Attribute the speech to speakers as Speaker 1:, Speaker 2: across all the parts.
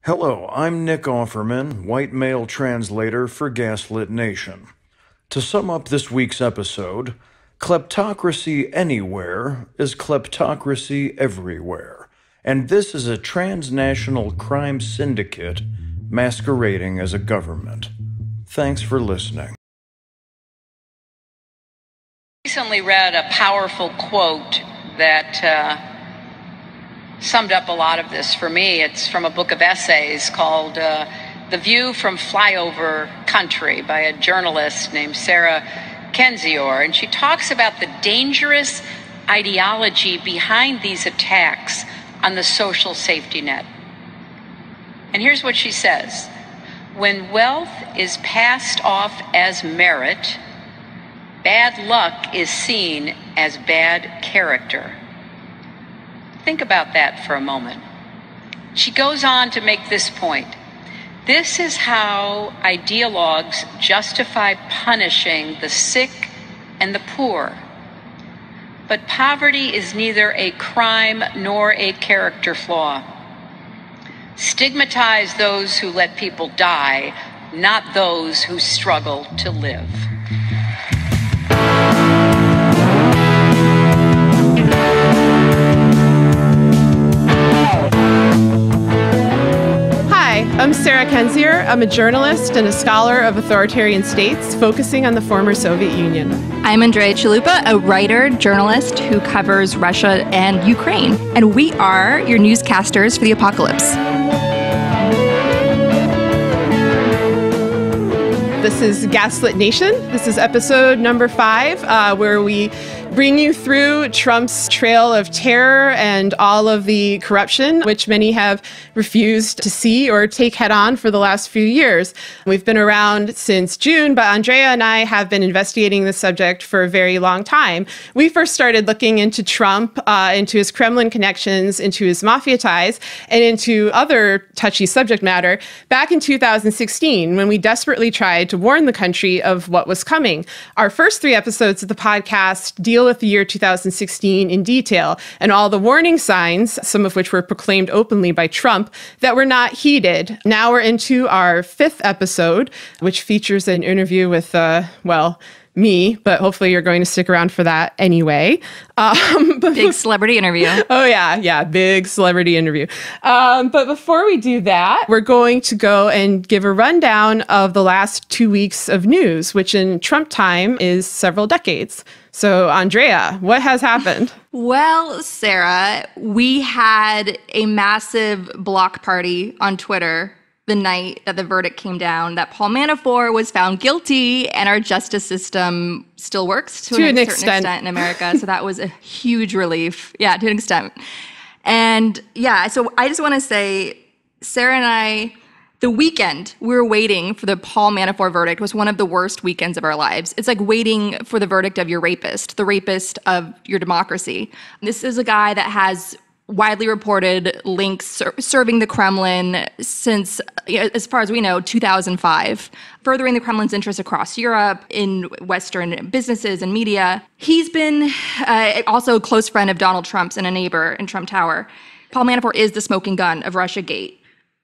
Speaker 1: Hello, I'm Nick Offerman, white male translator for Gaslit Nation. To sum up this week's episode, kleptocracy anywhere is kleptocracy everywhere, and this is a transnational crime syndicate masquerading as a government. Thanks for listening.
Speaker 2: Recently read a powerful quote that summed up a lot of this for me. It's from a book of essays called The View from Flyover Country by a journalist named Sarah Kendzior. And she talks about the dangerous ideology behind these attacks on the social safety net. And here's what she says. When wealth is passed off as merit, bad luck is seen as bad character. Think about that for a moment. She goes on to make this point. This is how ideologues justify punishing the sick and the poor. But poverty is neither a crime nor a character flaw. Stigmatize those who let people die, not those who struggle to live.
Speaker 3: I'm Sarah Kendzior. I'm a journalist and a scholar of authoritarian states focusing on the former Soviet Union.
Speaker 4: I'm Andrea, a writer, journalist who covers Russia and Ukraine. And we are your newscasters for the apocalypse.
Speaker 3: This is Gaslit Nation. This is episode number 5, where we bring you through Trump's trail of terror and all of the corruption, which many have refused to see or take head on for the last few years. We've been around since June, but Andrea and I have been investigating the subject for a very long time. We first started looking into Trump, into his Kremlin connections, into his mafia ties, and into other touchy subject matter back in 2016, when we desperately tried to warn the country of what was coming. Our first 3 episodes of the podcast deal with the year 2016 in detail and all the warning signs, some of which were proclaimed openly by Trump, that were not heeded. Now we're into our 5th episode, which features an interview with, me, but hopefully you're going to stick around for that anyway.
Speaker 4: Big celebrity interview.
Speaker 3: Oh, yeah, big celebrity interview. But before we do that, we're going to go and give a rundown of the last 2 weeks of news, which in Trump time is several decades. So, Andrea, what has happened?
Speaker 4: Well, Sarah, we had a massive block party on Twitter the night that the verdict came down, that Paul Manafort was found guilty, and our justice system still works to an certain extent in America. So that was a huge relief. Yeah, to an extent. And yeah, so I just want to say, Sarah and I, the weekend we were waiting for the Paul Manafort verdict was one of the worst weekends of our lives. It's like waiting for the verdict of your rapist, the rapist of your democracy. This is a guy that has widely reported links serving the Kremlin since, as far as we know, 2005, furthering the Kremlin's interests across Europe, in Western businesses and media. He's been also a close friend of Donald Trump's and a neighbor in Trump Tower. Paul Manafort is the smoking gun of Russiagate.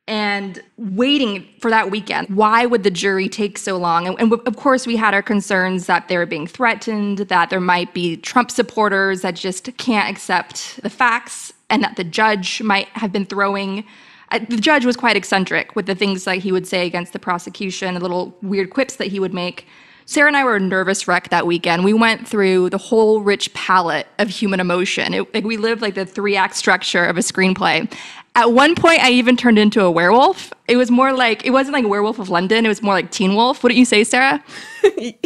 Speaker 4: And waiting for that weekend, why would the jury take so long? And of course, we had our concerns that they were being threatened, that there might be Trump supporters that just can't accept the facts, and that the judge might have been throwing. The judge was quite eccentric with the things that he would say against the prosecution, the little weird quips that he would make. Sarah and I were a nervous wreck that weekend. We went through the whole rich palette of human emotion. We lived like the 3-act structure of a screenplay. At one point, I even turned into a werewolf. It was more like, it wasn't like Werewolf of London. It was more like Teen Wolf. Wouldn't you say, Sarah?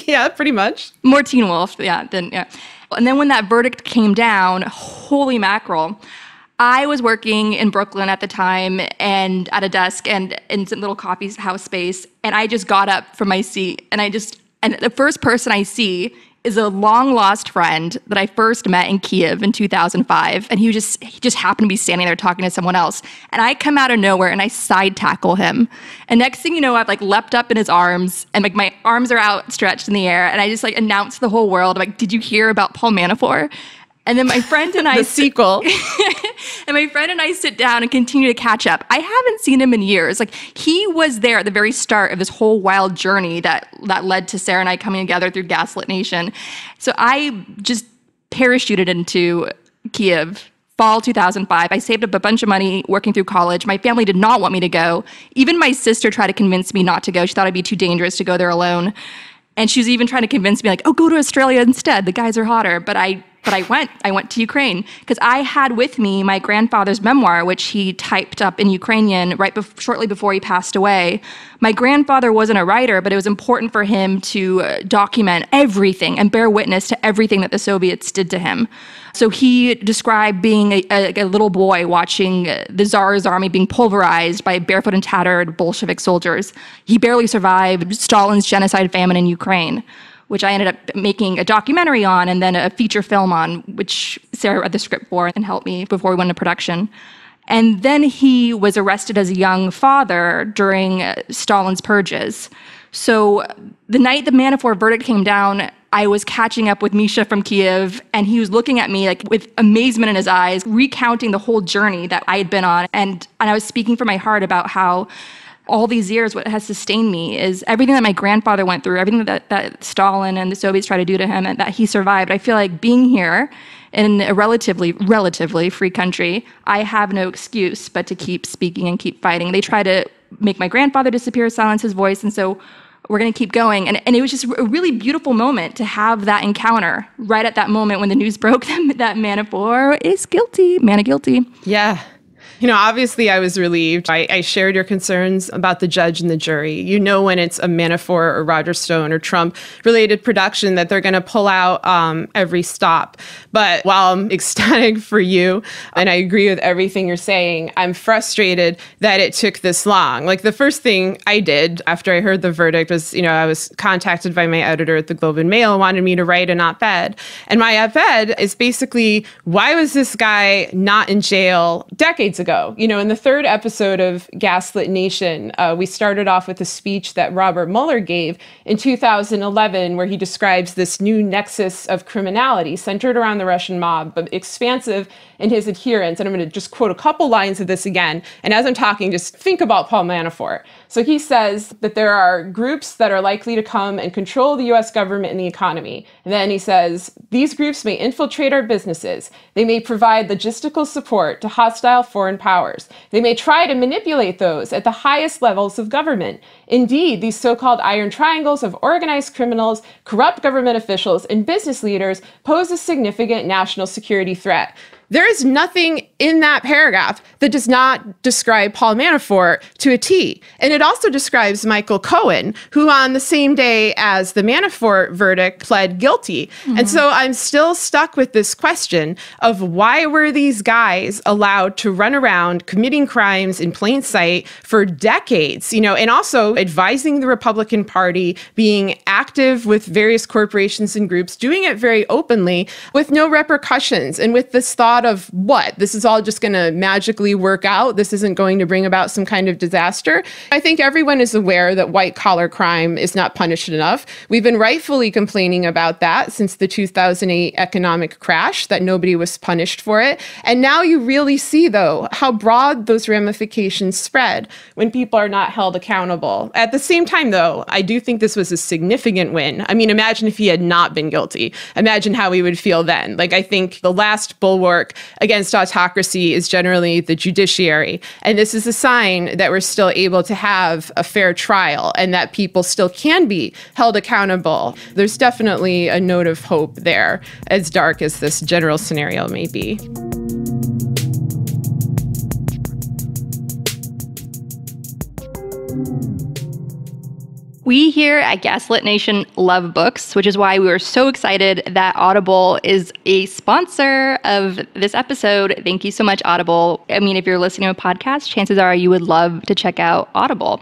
Speaker 3: Yeah, pretty much.
Speaker 4: More Teen Wolf, yeah. And then when that verdict came down, holy mackerel. I was working in Brooklyn at the time and at a desk and in some little coffee house space. And I just got up from my seat and and the first person I see is a long lost friend that I first met in Kiev in 2005. And he just happened to be standing there talking to someone else. And I come out of nowhere and I side tackle him. And next thing you know, I've like leapt up in his arms and like my arms are outstretched in the air. And I just like announced to the whole world, like, did you hear about Paul Manafort? And then my friend and I...
Speaker 3: The sequel.
Speaker 4: And my friend and I sit down and continue to catch up. I haven't seen him in years. Like, he was there at the very start of this whole wild journey that led to Sarah and I coming together through Gaslit Nation. So I just parachuted into Kiev fall 2005. I saved up a bunch of money working through college. My family did not want me to go. Even my sister tried to convince me not to go. She thought it'd be too dangerous to go there alone. And she was even trying to convince me, like, oh, go to Australia instead. The guys are hotter. But I went. I went to Ukraine because I had with me my grandfather's memoir, which he typed up in Ukrainian shortly before he passed away. My grandfather wasn't a writer, but it was important for him to document everything and bear witness to everything that the Soviets did to him. So he described being a little boy watching the Tsar's army being pulverized by barefoot and tattered Bolshevik soldiers. He barely survived Stalin's genocide famine in Ukraine, which I ended up making a documentary on and then a feature film on, which Sarah read the script for and helped me before we went into production. And then he was arrested as a young father during Stalin's purges. So the night the Manafort verdict came down, I was catching up with Misha from Kiev, and he was looking at me like with amazement in his eyes, recounting the whole journey that I had been on. And I was speaking from my heart about how all these years, what has sustained me is everything that my grandfather went through, everything that Stalin and the Soviets tried to do to him, and that he survived. I feel like being here in a relatively free country, I have no excuse but to keep speaking and keep fighting. They try to make my grandfather disappear, silence his voice, and so we're going to keep going. And it was just a really beautiful moment to have that encounter right at that moment when the news broke that Manafort is guilty. Mana guilty.
Speaker 3: Yeah. You know, obviously I was relieved. I shared your concerns about the judge and the jury. You know, when it's a Manafort or Roger Stone or Trump related production that they're going to pull out every stop. But while I'm ecstatic for you, and I agree with everything you're saying, I'm frustrated that it took this long. Like, the first thing I did after I heard the verdict was, you know, I was contacted by my editor at the Globe and Mail, wanted me to write an op-ed. And my op-ed is basically, why was this guy not in jail decades ago? You know, in the third episode of Gaslit Nation, we started off with a speech that Robert Mueller gave in 2011, where he describes this new nexus of criminality centered around the Russian mob, but expansive in his adherents. And I'm going to just quote a couple lines of this again. And as I'm talking, just think about Paul Manafort. So he says that there are groups that are likely to come and control the US government and the economy. And then he says, these groups may infiltrate our businesses. They may provide logistical support to hostile foreign powers. They may try to manipulate those at the highest levels of government. Indeed, these so-called iron triangles of organized criminals, corrupt government officials, and business leaders pose a significant national security threat. There is nothing in that paragraph that does not describe Paul Manafort to a T. And it also describes Michael Cohen, who on the same day as the Manafort verdict pled guilty. Mm-hmm. And so I'm still stuck with this question of why were these guys allowed to run around committing crimes in plain sight for decades, you know, and also advising the Republican Party, being active with various corporations and groups, doing it very openly with no repercussions and with this thought of what? This is all just going to magically work out. This isn't going to bring about some kind of disaster. I think everyone is aware that white collar crime is not punished enough. We've been rightfully complaining about that since the 2008 economic crash, that nobody was punished for it. And now you really see, though, how broad those ramifications spread when people are not held accountable. At the same time, though, I do think this was a significant win. I mean, imagine if he had not been guilty. Imagine how we would feel then. Like, I think the last bulwark against autocracy is generally the judiciary. And this is a sign that we're still able to have a fair trial and that people still can be held accountable. There's definitely a note of hope there, as dark as this general scenario may be.
Speaker 4: We here at Gaslit Nation love books, which is why we were so excited that Audible is a sponsor of this episode. Thank you so much, Audible. I mean, if you're listening to a podcast, chances are you would love to check out Audible.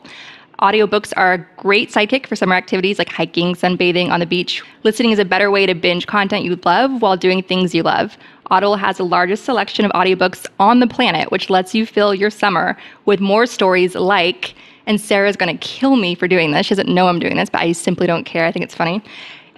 Speaker 4: Audiobooks are a great sidekick for summer activities like hiking, sunbathing on the beach. Listening is a better way to binge content you love while doing things you love. Audible has the largest selection of audiobooks on the planet, which lets you fill your summer with more stories like, and Sarah's going to kill me for doing this. She doesn't know I'm doing this, but I simply don't care. I think it's funny.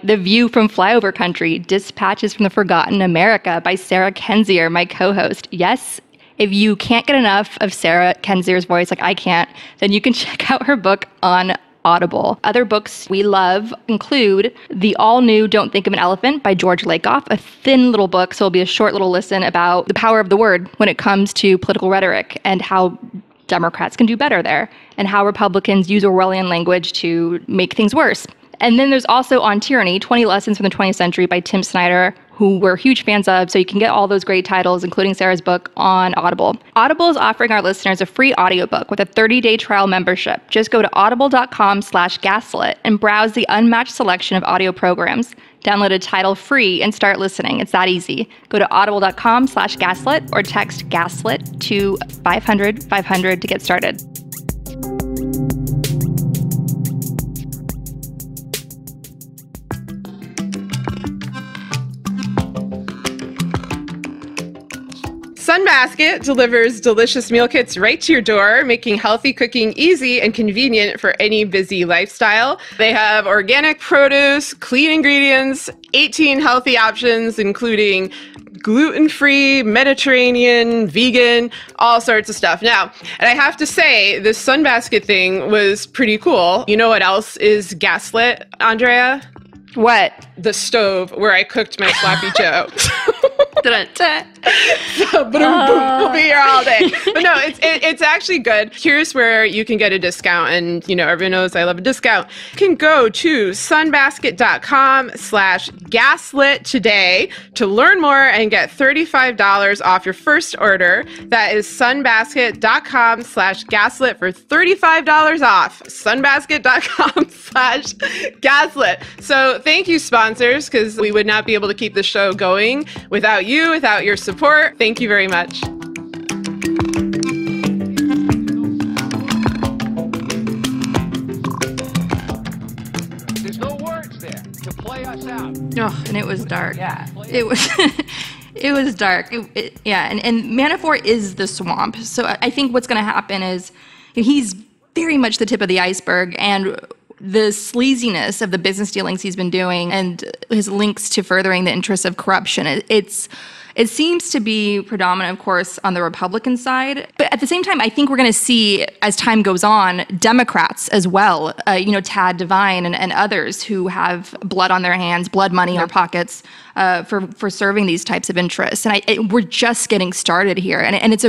Speaker 4: The View from Flyover Country, Dispatches from the Forgotten America by Sarah Kendzior, my co-host. Yes, If you can't get enough of Sarah Kenzier's voice, like I can't, then you can check out her book on Audible. Other books we love include the all-new Don't Think of an Elephant by George Lakoff, a thin little book, so it'll be a short little listen about the power of the word when it comes to political rhetoric and how Democrats can do better there, and how Republicans use Orwellian language to make things worse. And then there's also On Tyranny, 20 Lessons from the 20th Century by Tim Snyder, who we're huge fans of, so you can get all those great titles, including Sarah's book, on Audible. Audible is offering our listeners a free audiobook with a 30-day trial membership. Just go to audible.com/gaslit and browse the unmatched selection of audio programs. Download a title free and start listening. It's that easy. Go to audible.com/gaslit or text gaslit to 500-500 to get started.
Speaker 3: Sunbasket delivers delicious meal kits right to your door, making healthy cooking easy and convenient for any busy lifestyle. They have organic produce, clean ingredients, 18 healthy options, including gluten-free, Mediterranean, vegan, all sorts of stuff. Now, and I have to say, this Sunbasket thing was pretty cool. You know what else is Gaslit, Andrea?
Speaker 4: What?
Speaker 3: The stove where I cooked my sloppy Joe.
Speaker 4: So,
Speaker 3: boom, we'll be here all day. But no, it's actually good. Here's where you can get a discount, and you know everyone knows I love a discount. You can go to sunbasket.com/gaslit today to learn more and get $35 off your first order. That is sunbasket.com/gaslit for $35 off. Sunbasket.com/gaslit. So thank you, sponsors, because we would not be able to keep the show going without you, without your support. Thank you very much.
Speaker 5: There's no words there to play us out.
Speaker 4: Oh, and it was dark.
Speaker 5: Yeah.
Speaker 4: It was it was dark. And Manafort is the swamp. So I think what's going to happen is he's very much the tip of the iceberg, and the sleaziness of the business dealings he's been doing and his links to furthering the interests of corruption, it seems to be predominant, of course, on the Republican side. But at the same time, I think we're going to see, as time goes on, Democrats as well, Tad Devine and others who have blood on their hands, blood money in their pockets for serving these types of interests. And we're just getting started here. And it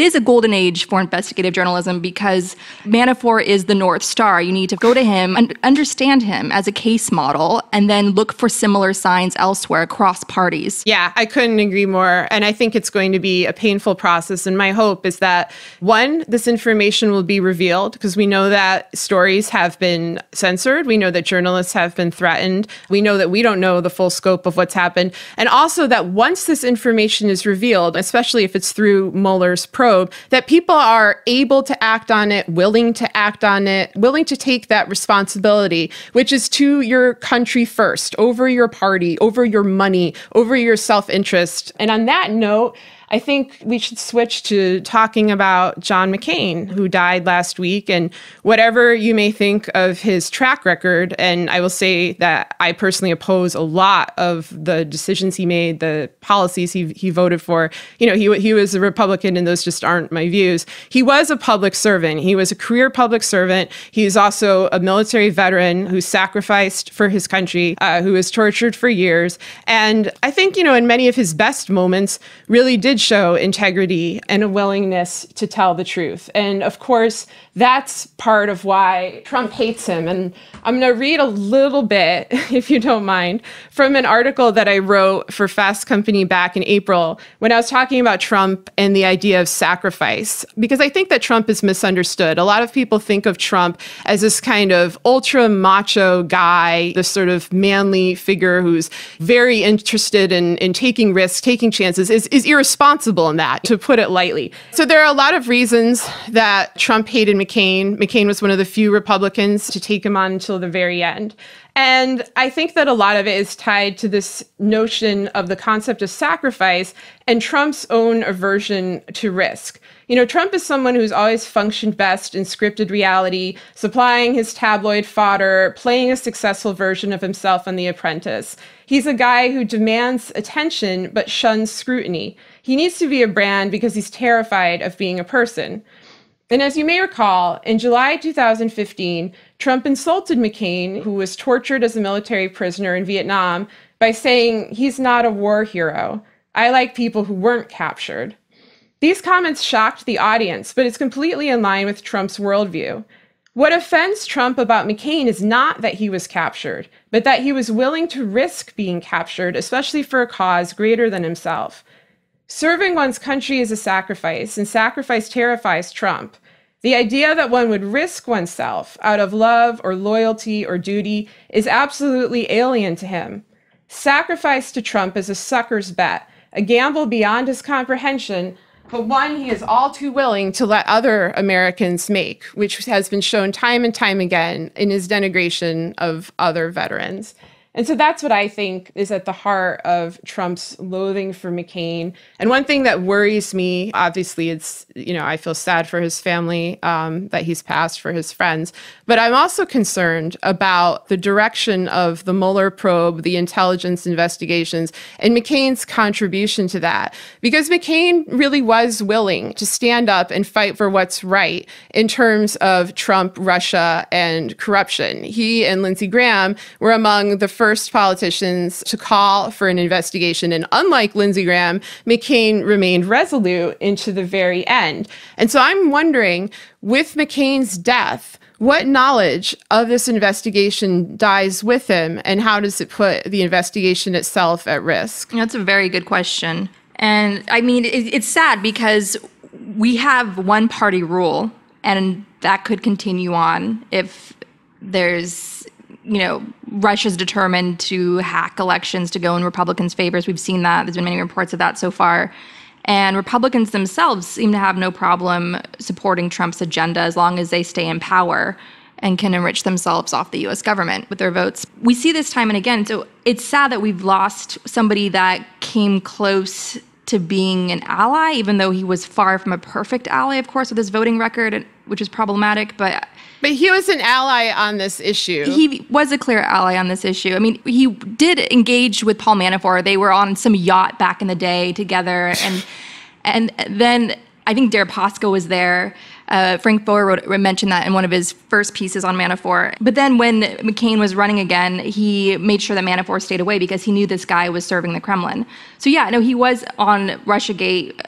Speaker 4: is a golden age for investigative journalism, because Manafort is the North Star. You need to go to him and understand him as a case model, and then look for similar signs elsewhere across parties.
Speaker 3: Yeah, I couldn't agree more. And I think it's going to be a painful process. And my hope is that, one, this information will be revealed, because we know that stories have been censored. We know that journalists have been threatened. We know that we don't know the full scope of what's happened. And also that once this information is revealed, especially if it's through Mueller's probe, that people are able to act on it, willing to act on it, willing to take that responsibility, which is to your country first, over your party, over your money, over your self-interest. And on that note, I think we should switch to talking about John McCain, who died last week, and whatever you may think of his track record. And I will say that I personally oppose a lot of the decisions he made, the policies he voted for. He was a Republican, and those just aren't my views. He was a public servant. He was a career public servant. He's also a military veteran who sacrificed for his country, who was tortured for years. And I think, in many of his best moments, really did show integrity and a willingness to tell the truth. And of course, that's part of why Trump hates him. And I'm going to read a little bit, if you don't mind, from an article that I wrote for Fast Company back in April when I was talking about Trump and the idea of sacrifice, because I think that Trump is misunderstood. A lot of people think of Trump as this kind of ultra macho guy, this sort of manly figure who's very interested in taking risks, taking chances, is irresponsible in that, to put it lightly. So there are a lot of reasons that Trump hated McCain. McCain was one of the few Republicans to take him on until the very end. And I think that a lot of it is tied to this notion of the concept of sacrifice and Trump's own aversion to risk. Trump is someone who's always functioned best in scripted reality, supplying his tabloid fodder, playing a successful version of himself on The Apprentice. He's a guy who demands attention but shuns scrutiny. He needs to be a brand because he's terrified of being a person. And as you may recall, in July 2015, Trump insulted McCain, who was tortured as a military prisoner in Vietnam, by saying he's not a war hero. I like people who weren't captured. These comments shocked the audience, but it's completely in line with Trump's worldview. What offends Trump about McCain is not that he was captured, but that he was willing to risk being captured, especially for a cause greater than himself. Serving one's country is a sacrifice, and sacrifice terrifies Trump. The idea that one would risk oneself out of love or loyalty or duty is absolutely alien to him. Sacrifice to Trump is a sucker's bet, a gamble beyond his comprehension, but one he is all too willing to let other Americans make, which has been shown time and time again in his denigration of other veterans. And so that's what I think is at the heart of Trump's loathing for McCain. And one thing that worries me, obviously, it's, I feel sad for his family, that he's passed, for his friends. But I'm also concerned about the direction of the Mueller probe, the intelligence investigations, and McCain's contribution to that. Because McCain really was willing to stand up and fight for what's right in terms of Trump, Russia, and corruption. He and Lindsey Graham were among the first politicians to call for an investigation. And unlike Lindsey Graham, McCain remained resolute into the very end. And so I'm wondering, with McCain's death, what knowledge of this investigation dies with him, and how does it put the investigation itself at risk?
Speaker 4: That's a very good question. And I mean, it's sad because we have one party rule, and that could continue on if there's, Russia's determined to hack elections to go in Republicans' favors. We've seen that. There's been many reports of that so far. And Republicans themselves seem to have no problem supporting Trump's agenda as long as they stay in power and can enrich themselves off the U.S. government with their votes. We see this time and again. So it's sad that we've lost somebody that came close to being an ally, even though he was far from a perfect ally, of course, with his voting record, which is problematic. But
Speaker 3: he was an ally on this issue.
Speaker 4: He was a clear ally on this issue. I mean, he did engage with Paul Manafort. They were on some yacht back in the day together. And then I think Deripaska was there. Frank Foer mentioned that in one of his first pieces on Manafort. But then when McCain was running again, he made sure that Manafort stayed away because he knew this guy was serving the Kremlin. So yeah, no, he was on Russiagate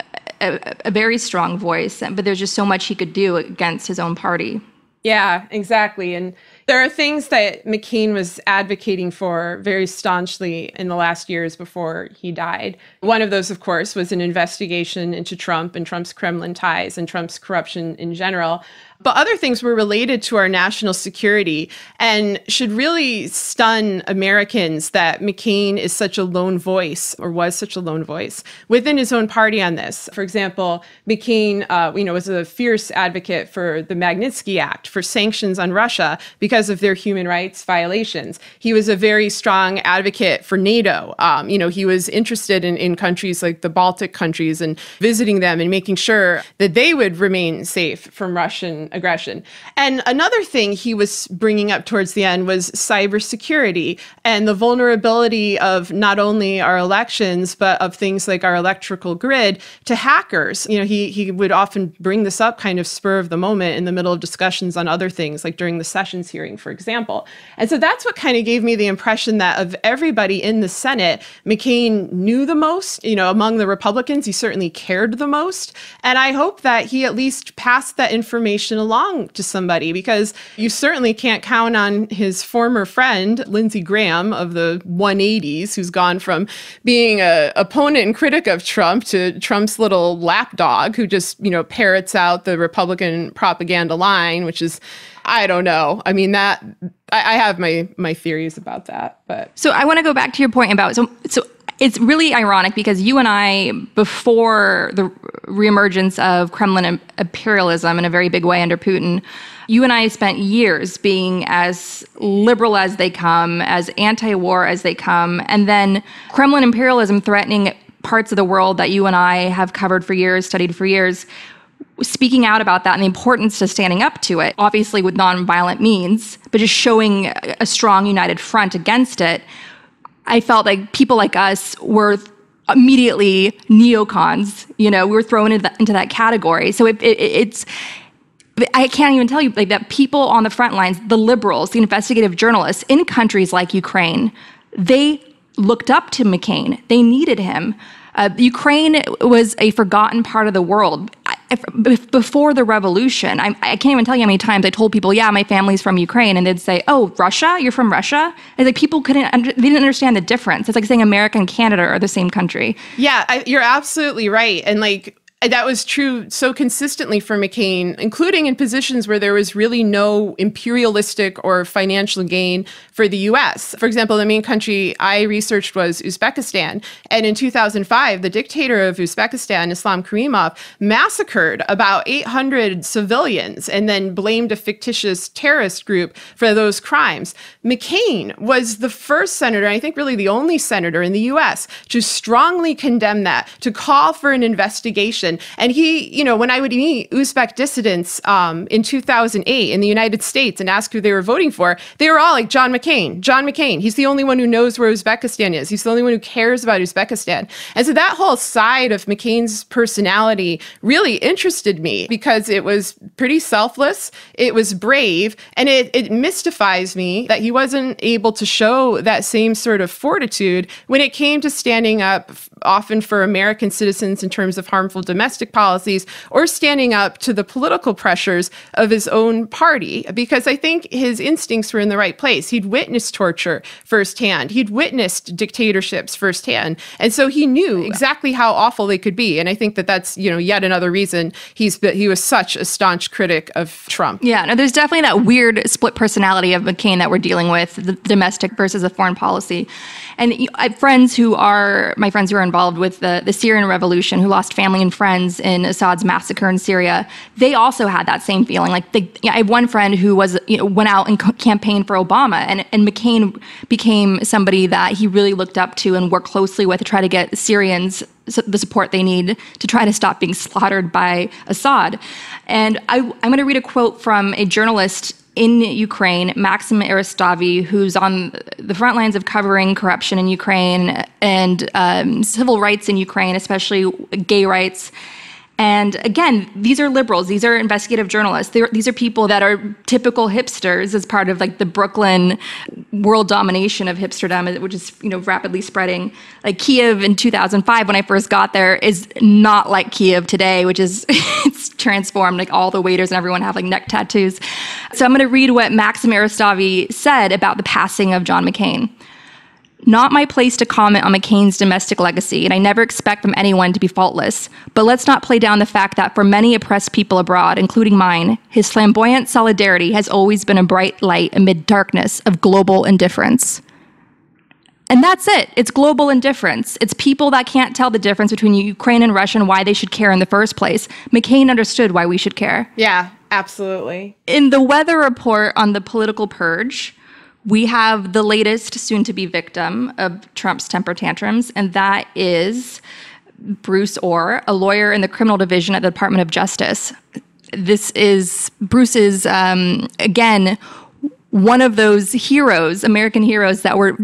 Speaker 4: a very strong voice, but there's just so much he could do against his own party.
Speaker 3: Yeah, exactly. And there are things that McCain was advocating for very staunchly in the last years before he died. One of those, of course, was an investigation into Trump and Trump's Kremlin ties and Trump's corruption in general. But other things were related to our national security and should really stun Americans that McCain is such a lone voice, or was such a lone voice, within his own party on this. For example, McCain was a fierce advocate for the Magnitsky Act, for sanctions on Russia because of their human rights violations. He was a very strong advocate for NATO. He was interested in countries like the Baltic countries and visiting them and making sure that they would remain safe from Russian aggression. And another thing he was bringing up towards the end was cybersecurity and the vulnerability of not only our elections, but of things like our electrical grid to hackers. He would often bring this up kind of spur of the moment in the middle of discussions on other things, like during the Sessions hearing, for example. And so that's what kind of gave me the impression that of everybody in the Senate, McCain knew the most. Among the Republicans, he certainly cared the most. And I hope that he at least passed that information along to somebody, because you certainly can't count on his former friend, Lindsey Graham of the 180s, who's gone from being an opponent and critic of Trump to Trump's little lapdog who just, parrots out the Republican propaganda line, which is, I don't know. I mean, that I have my theories about that. But
Speaker 4: so I want to go back to your point about so it's really ironic because you and I, before the reemergence of Kremlin imperialism in a very big way under Putin, you and I spent years being as liberal as they come, as anti-war as they come, and then Kremlin imperialism threatening parts of the world that you and I have covered for years, studied for years, speaking out about that and the importance of standing up to it, obviously with nonviolent means, but just showing a strong united front against it. I felt like people like us were immediately neocons. We were thrown into that category. So it's I can't even tell you that people on the front lines, the liberals, the investigative journalists in countries like Ukraine, they looked up to McCain. They needed him. Ukraine was a forgotten part of the world. Before the revolution, I can't even tell you how many times I told people, yeah, my family's from Ukraine, and they'd say, oh, Russia? You're from Russia? And people they didn't understand the difference. It's like saying America and Canada are the same country.
Speaker 3: Yeah, you're absolutely right. And that was true so consistently for McCain, including in positions where there was really no imperialistic or financial gain for the U.S. For example, the main country I researched was Uzbekistan. And in 2005, the dictator of Uzbekistan, Islam Karimov, massacred about 800 civilians and then blamed a fictitious terrorist group for those crimes. McCain was the first senator, I think really the only senator in the U.S., to strongly condemn that, to call for an investigation. And he, when I would meet Uzbek dissidents in 2008 in the United States and ask who they were voting for, they were all like, John McCain. John McCain. He's the only one who knows where Uzbekistan is. He's the only one who cares about Uzbekistan. And so that whole side of McCain's personality really interested me because it was pretty selfless, it was brave, and it mystifies me that he wasn't able to show that same sort of fortitude when it came to standing up often for American citizens in terms of harmful domestic policies or standing up to the political pressures of his own party, because I think his instincts were in the right place. He'd witnessed torture firsthand. He'd witnessed dictatorships firsthand. And so he knew exactly how awful they could be. And I think that that's, yet another reason he was such a staunch critic of Trump.
Speaker 4: Yeah, no, there's definitely that weird split personality of McCain that we're dealing with, the domestic versus the foreign policy. And I have friends who are involved with the Syrian revolution, who lost family and friends in Assad's massacre in Syria. They also had that same feeling. I have one friend who went out and campaigned for Obama, and McCain became somebody that he really looked up to and worked closely with to try to get Syrians the support they need to try to stop being slaughtered by Assad. And I'm going to read a quote from a journalist in Ukraine, Maxim Eristavi, who's on the front lines of covering corruption in Ukraine and civil rights in Ukraine, especially gay rights. And again, these are liberals. These are investigative journalists. These are people that are typical hipsters as part of the Brooklyn world domination of hipsterdom, which is rapidly spreading. Like Kiev in 2005, when I first got there, is not like Kiev today, which is it's transformed. All the waiters and everyone have neck tattoos. So I'm going to read what Maxim Eristavi said about the passing of John McCain. Not my place to comment on McCain's domestic legacy, and I never expect from anyone to be faultless. But let's not play down the fact that for many oppressed people abroad, including mine, his flamboyant solidarity has always been a bright light amid darkness of global indifference. And that's it. It's global indifference. It's people that can't tell the difference between Ukraine and Russia and why they should care in the first place. McCain understood why we should care.
Speaker 3: Yeah, absolutely.
Speaker 4: In the weather report on the political purge, we have the latest soon-to-be victim of Trump's temper tantrums, and that is Bruce Orr, a lawyer in the criminal division at the Department of Justice. Bruce is, again, one of those heroes, American heroes, that we're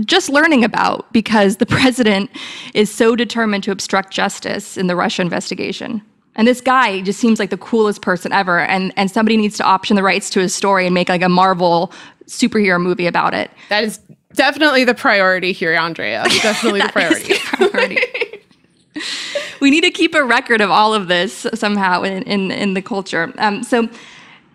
Speaker 4: just learning about because the president is so determined to obstruct justice in the Russia investigation. And this guy just seems like the coolest person ever, and somebody needs to option the rights to his story and make a Marvel superhero movie about it.
Speaker 3: That is definitely the priority here, Andrea. Definitely the priority.
Speaker 4: We need to keep a record of all of this somehow in the culture. So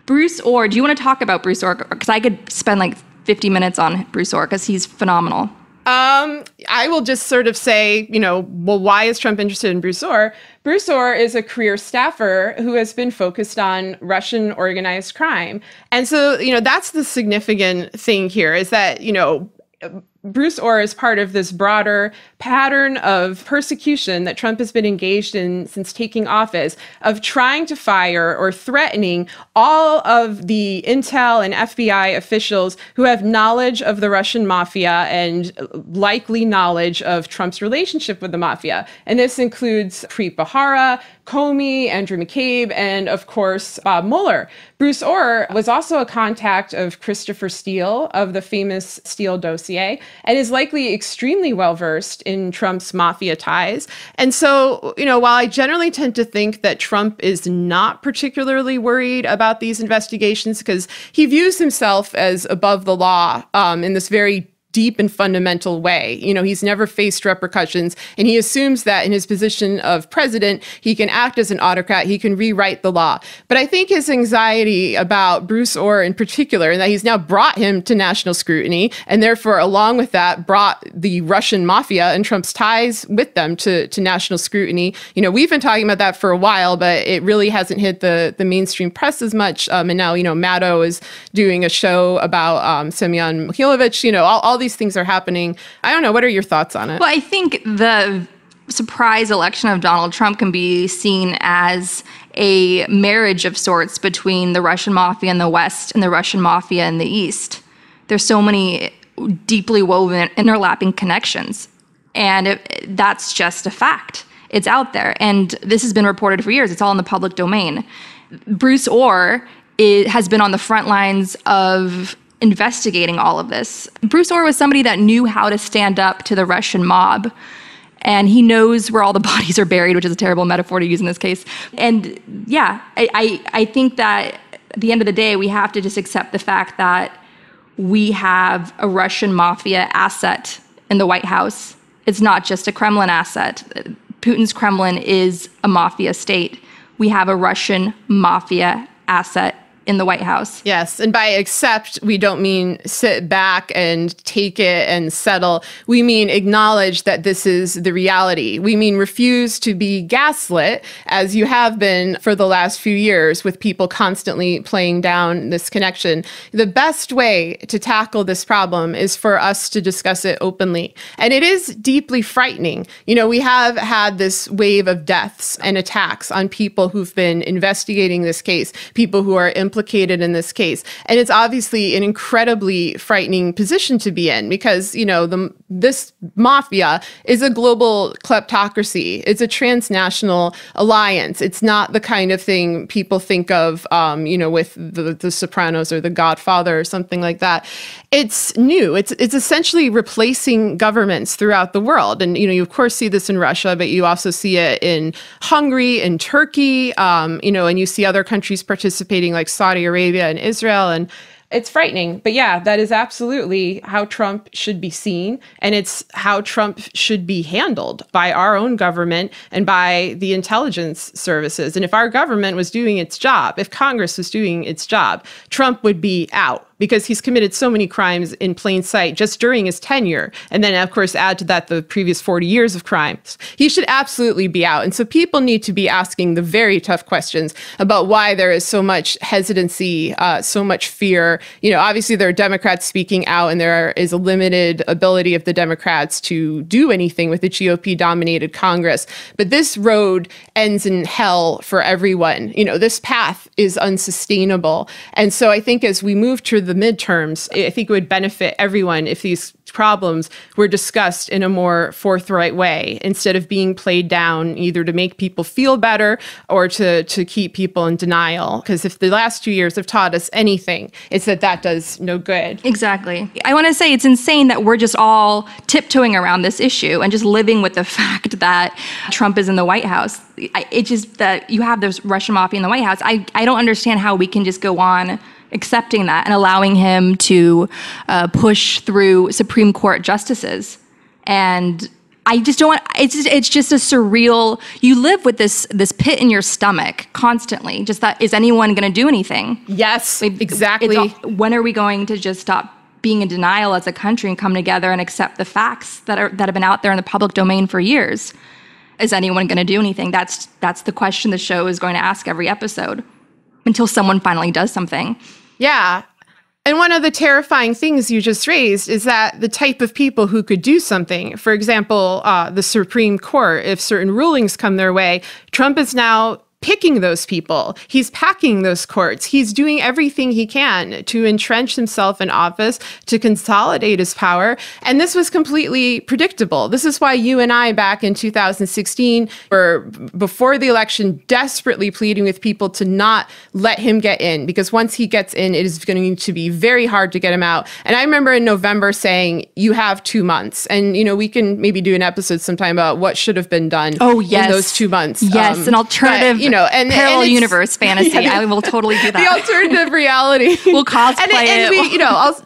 Speaker 4: Bruce Orr, do you want to talk about Bruce Orr? Because I could spend 50 minutes on Bruce Orr because he's phenomenal.
Speaker 3: I will just sort of say, why is Trump interested in Bruce Orr? Bruce Orr is a career staffer who has been focused on Russian organized crime. And so, that's the significant thing here is that, Bruce Orr is part of this broader pattern of persecution that Trump has been engaged in since taking office, of trying to fire or threatening all of the intel and FBI officials who have knowledge of the Russian mafia and likely knowledge of Trump's relationship with the mafia. And this includes Preet Bharara, Comey, Andrew McCabe, and of course, Bob Mueller. Bruce Orr was also a contact of Christopher Steele of the famous Steele dossier and is likely extremely well-versed in Trump's mafia ties. And so, while I generally tend to think that Trump is not particularly worried about these investigations because he views himself as above the law in this very deep and fundamental way. He's never faced repercussions, and he assumes that in his position of president, he can act as an autocrat, he can rewrite the law. But I think his anxiety about Bruce Orr in particular, and that he's now brought him to national scrutiny, and therefore, along with that, brought the Russian mafia and Trump's ties with them to national scrutiny. We've been talking about that for a while, but it really hasn't hit the mainstream press as much. And now, Maddow is doing a show about Semyon Mikhailovich. All these things are happening. I don't know. What are your thoughts on it?
Speaker 4: Well, I think the surprise election of Donald Trump can be seen as a marriage of sorts between the Russian mafia in the West and the Russian mafia in the East. There's so many deeply woven, interlapping connections. And that's just a fact. It's out there. And this has been reported for years. It's all in the public domain. Bruce Orr has been on the front lines of investigating all of this. Bruce Orr was somebody that knew how to stand up to the Russian mob, and he knows where all the bodies are buried, which is a terrible metaphor to use in this case. And yeah, I think that at the end of the day, we have to just accept the fact that we have a Russian mafia asset in the White House. It's not just a Kremlin asset. Putin's Kremlin is a mafia state. We have a Russian mafia asset in the White House.
Speaker 3: Yes. And by accept, we don't mean sit back and take it and settle. We mean acknowledge that this is the reality. We mean refuse to be gaslit, as you have been for the last few years with people constantly playing down this connection. The best way to tackle this problem is for us to discuss it openly. And it is deeply frightening. We have had this wave of deaths and attacks on people who've been investigating this case, people who are implicated in this case. And it's obviously an incredibly frightening position to be in because, this mafia is a global kleptocracy. It's a transnational alliance. It's not the kind of thing people think of, with the Sopranos or The Godfather or something like that. It's new. It's essentially replacing governments throughout the world. And, you of course see this in Russia, but you also see it in Hungary and Turkey, and you see other countries participating like Saudi Arabia and Israel. And it's frightening. But yeah, that is absolutely how Trump should be seen. And it's how Trump should be handled by our own government and by the intelligence services. And if our government was doing its job, if Congress was doing its job, Trump would be out, because he's committed so many crimes in plain sight just during his tenure. And then, of course, add to that the previous 40 years of crimes. He should absolutely be out. And so people need to be asking the very tough questions about why there is so much hesitancy, so much fear. Obviously, there are Democrats speaking out, and there is a limited ability of the Democrats to do anything with the GOP-dominated Congress. But this road ends in hell for everyone. This path is unsustainable. And so I think as we move to the midterms, I think it would benefit everyone if these problems were discussed in a more forthright way instead of being played down either to make people feel better or to keep people in denial. Because if the last 2 years have taught us anything, it's that does no good.
Speaker 4: Exactly. I want to say it's insane that we're just all tiptoeing around this issue and just living with the fact that Trump is in the White House. It's just that you have this Russian mafia in the White House. I don't understand how we can just go on accepting that and allowing him to push through Supreme Court justices. And I just don't want, it's just a surreal, you live with this pit in your stomach constantly. Just that, is anyone going to do anything?
Speaker 3: Yes, exactly.
Speaker 4: When are we going to just stop being in denial as a country and come together and accept the facts that have been out there in the public domain for years? Is anyone going to do anything? That's the question the show is going to ask every episode until someone finally does something.
Speaker 3: Yeah. And one of the terrifying things you just raised is that the type of people who could do something, for example, the Supreme Court, if certain rulings come their way, Trump is now picking those people. He's packing those courts. He's doing everything he can to entrench himself in office, to consolidate his power. And this was completely predictable. This is why you and I, back in 2016, were, before the election, desperately pleading with people to not let him get in, because once he gets in, it is going to be very hard to get him out. And I remember in November saying, you have 2 months. And, we can maybe do an episode sometime about what should have been done in those 2 months.
Speaker 4: Yes, an alternative parallel universe fantasy. Yeah, I will totally do that.
Speaker 3: The alternative reality.
Speaker 4: We'll cosplay it.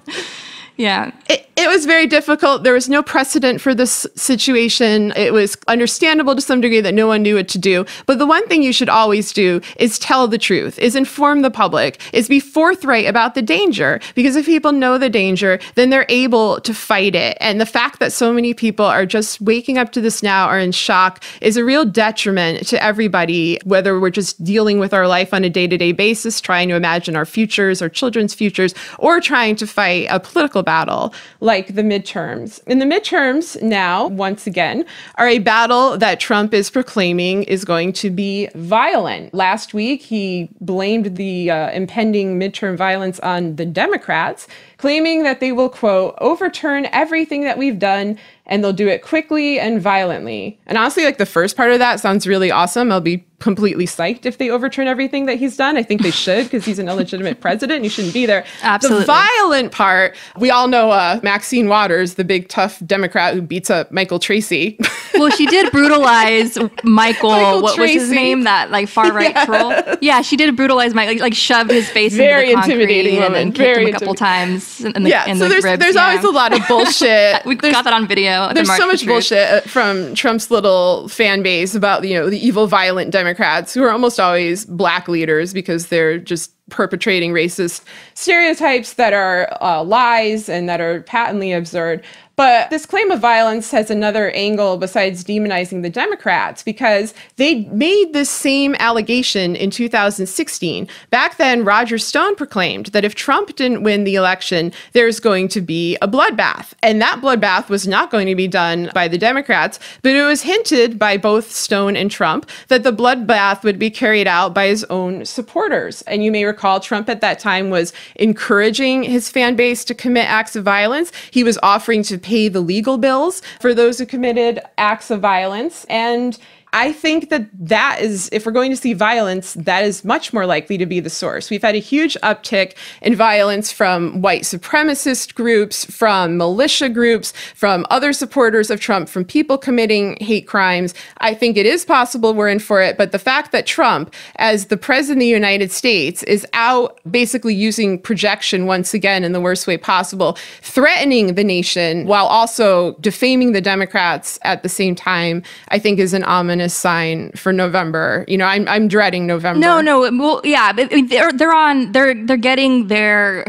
Speaker 4: Yeah.
Speaker 3: It was very difficult. There was no precedent for this situation. It was understandable to some degree that no one knew what to do. But the one thing you should always do is tell the truth, is inform the public, is be forthright about the danger. Because if people know the danger, then they're able to fight it. And the fact that so many people are just waking up to this now, are in shock, is a real detriment to everybody, whether we're just dealing with our life on a day-to-day basis, trying to imagine our futures, our children's futures, or trying to fight a political battle like the midterms. And the midterms now, once again, are a battle that Trump is proclaiming is going to be violent. Last week, he blamed the impending midterm violence on the Democrats, claiming that they will, quote, overturn everything that we've done, and they'll do it quickly and violently. And honestly, the first part of that sounds really awesome. I'll be completely psyched if they overturn everything that he's done. I think they should, because he's an illegitimate president and he shouldn't be there.
Speaker 4: Absolutely.
Speaker 3: The violent part, we all know Maxine Waters, the big tough Democrat who beats up Michael Tracy.
Speaker 4: Well, she did brutalize Michael what was his name? That far-right troll? Yeah, she did brutalize Michael, shoved his face
Speaker 3: very
Speaker 4: into the
Speaker 3: intimidating
Speaker 4: concrete
Speaker 3: woman.
Speaker 4: and kicked him a couple times in the ribs.
Speaker 3: There's always a lot of bullshit.
Speaker 4: We got that on video.
Speaker 3: There's so much bullshit from Trump's little fan base about the evil, violent Democrats, who are almost always black leaders, because they're just perpetrating racist stereotypes that are lies and that are patently absurd. But this claim of violence has another angle besides demonizing the Democrats, because they made this same allegation in 2016. Back then, Roger Stone proclaimed that if Trump didn't win the election, there's going to be a bloodbath. And that bloodbath was not going to be done by the Democrats, but it was hinted by both Stone and Trump that the bloodbath would be carried out by his own supporters. And you may recall Trump at that time was encouraging his fan base to commit acts of violence. He was offering to pay the legal bills for those who committed acts of violence. And I think that is, if we're going to see violence, that is much more likely to be the source. We've had a huge uptick in violence from white supremacist groups, from militia groups, from other supporters of Trump, from people committing hate crimes. I think it is possible we're in for it. But the fact that Trump, as the president of the United States, is out basically using projection once again in the worst way possible, threatening the nation while also defaming the Democrats at the same time, I think is an ominous sign for November. I'm dreading November.
Speaker 4: No. Well, yeah, they're getting their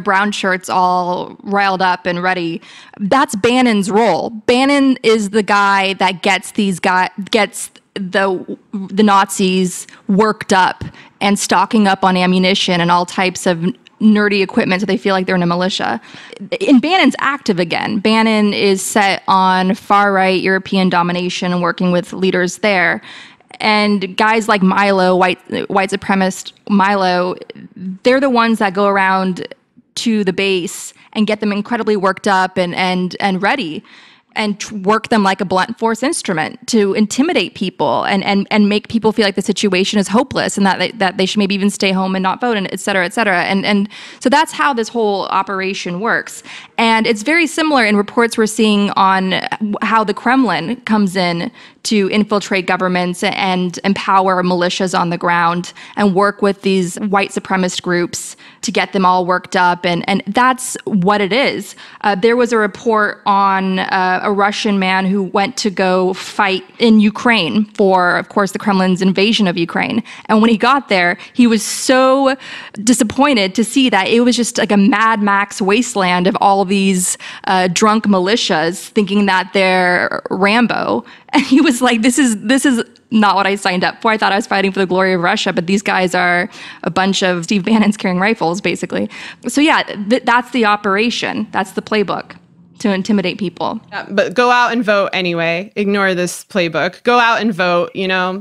Speaker 4: brown shirts all riled up and ready. That's Bannon's role. Bannon is the guy that gets the Nazis worked up and stocking up on ammunition and all types of nerdy equipment so they feel like they're in a militia. And Bannon's active again. Bannon is set on far-right European domination and working with leaders there. And guys like Milo, white supremacist Milo, they're the ones that go around to the base and get them incredibly worked up and ready, and work them like a blunt force instrument to intimidate people and make people feel like the situation is hopeless and that they should maybe even stay home and not vote, and et cetera, et cetera. And so that's how this whole operation works. And it's very similar in reports we're seeing on how the Kremlin comes in to infiltrate governments and empower militias on the ground and work with these white supremacist groups to get them all worked up. And that's what it is. There was a report on a Russian man who went to go fight in Ukraine for, of course, the Kremlin's invasion of Ukraine. And when he got there, he was so disappointed to see that it was just like a Mad Max wasteland of all these drunk militias thinking that they're Rambo. And he was like, this is not what I signed up for. I thought I was fighting for the glory of Russia, but these guys are a bunch of Steve Bannons carrying rifles, basically. So yeah, that's the operation. That's the playbook. to intimidate people.
Speaker 3: Yeah, but go out and vote anyway. Ignore this playbook. Go out and vote,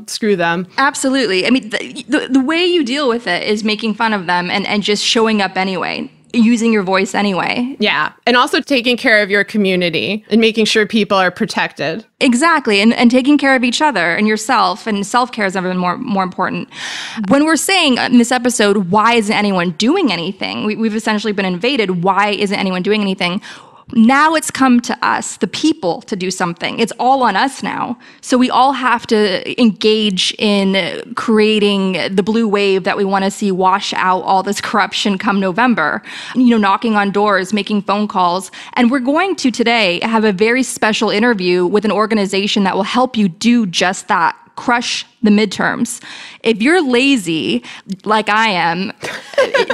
Speaker 3: screw them.
Speaker 4: Absolutely. I mean, the way you deal with it is making fun of them and just showing up anyway, using your voice anyway.
Speaker 3: Yeah. And also taking care of your community and making sure people are protected.
Speaker 4: Exactly. And taking care of each other and yourself, and self-care has never been more important. When we're saying in this episode, why isn't anyone doing anything? We've essentially been invaded. Why isn't anyone doing anything? Now it's come to us, the people, to do something. It's all on us now. So we all have to engage in creating the blue wave that we want to see wash out all this corruption come November. Knocking on doors, making phone calls. And we're going to today have a very special interview with an organization that will help you do just that. Crush the midterms. If you're lazy, like I am,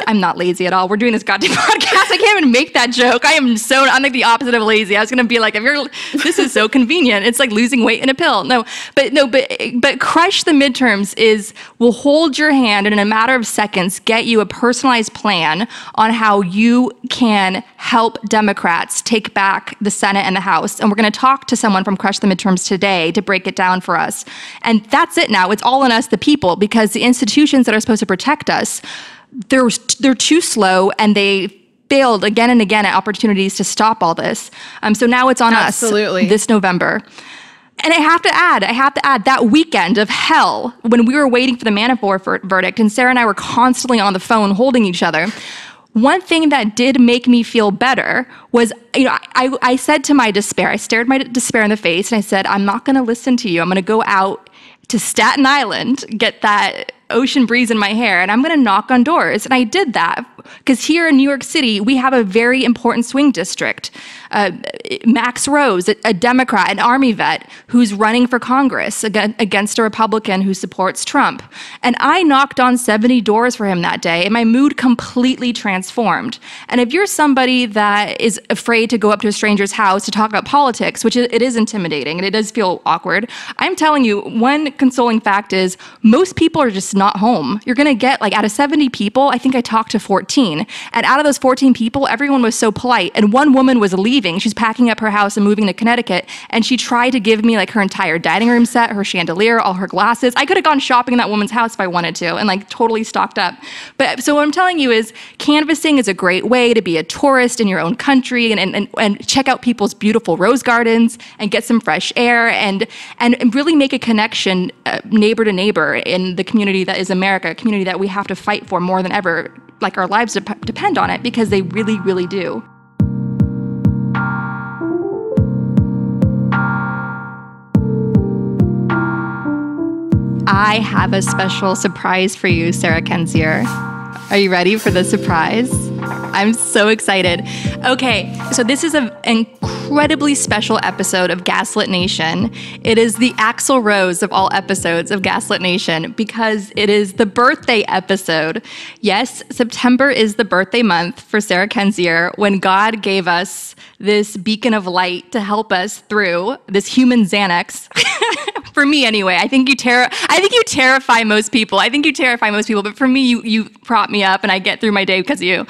Speaker 4: I'm not lazy at all. We're doing this goddamn podcast. I can't even make that joke. I'm like the opposite of lazy. I was going to be like, this is so convenient. It's like losing weight in a pill. But crush the midterms will hold your hand and in a matter of seconds, get you a personalized plan on how you can help Democrats take back the Senate and the House. And we're going to talk to someone from Crush the Midterms today to break it down for us. And that's it now. It's all on us, the people, because the institutions that are supposed to protect us, they're too slow and they failed again and again at opportunities to stop all this. So now it's on us this November. And I have to add that weekend of hell when we were waiting for the Manafort verdict and Sarah and I were constantly on the phone holding each other. One thing that did make me feel better was, I said to my despair, I stared my despair in the face and I said, I'm not going to listen to you. I'm going to go out to Staten Island, get that ocean breeze in my hair, and I'm going to knock on doors. And I did that because here in New York City, we have a very important swing district. Max Rose, a Democrat, an Army vet who's running for Congress against a Republican who supports Trump. And I knocked on 70 doors for him that day, and my mood completely transformed. And if you're somebody that is afraid to go up to a stranger's house to talk about politics, which it is intimidating and it does feel awkward, I'm telling you, one consoling fact is most people are just not home. You're going to get, out of 70 people, I think I talked to 14. And out of those 14 people, everyone was so polite. And one woman was leaving. She's packing up her house and moving to Connecticut. And she tried to give me her entire dining room set, her chandelier, all her glasses. I could have gone shopping in that woman's house if I wanted to and totally stocked up. But so what I'm telling you is canvassing is a great way to be a tourist in your own country and check out people's beautiful rose gardens and get some fresh air and really make a connection neighbor to neighbor in the community that is America, a community that we have to fight for more than ever. Our lives depend on it because they really, really do. I have a special surprise for you, Sarah Kendzior. Are you ready for the surprise? I'm so excited. Okay, so this is an incredibly special episode of Gaslit Nation. It is the Axl Rose of all episodes of Gaslit Nation because it is the birthday episode. Yes, September is the birthday month for Sarah Kendzior when God gave us this beacon of light to help us through this human Xanax. For me, anyway, I think you terrify most people. But for me, you prop me up, and I get through my day because of you.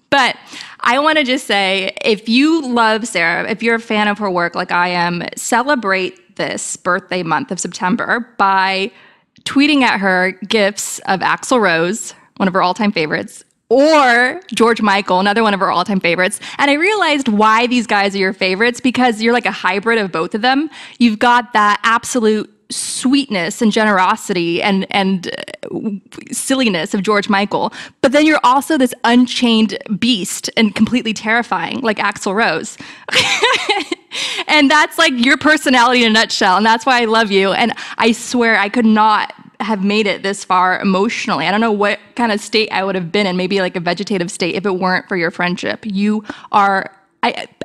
Speaker 4: But I want to just say, if you love Sarah, if you're a fan of her work like I am, celebrate this birthday month of September by tweeting at her gifs of Axl Rose, one of her all-time favorites, or George Michael, another one of her all-time favorites. And I realized why these guys are your favorites, because you're like a hybrid of both of them. You've got that absolute sweetness and generosity and silliness of George Michael, but then you're also this unchained beast and completely terrifying, like Axl Rose. And that's your personality in a nutshell, and that's why I love you. And I swear I could not have made it this far emotionally. I don't know what kind of state I would have been in, maybe a vegetative state, if it weren't for your friendship. You are...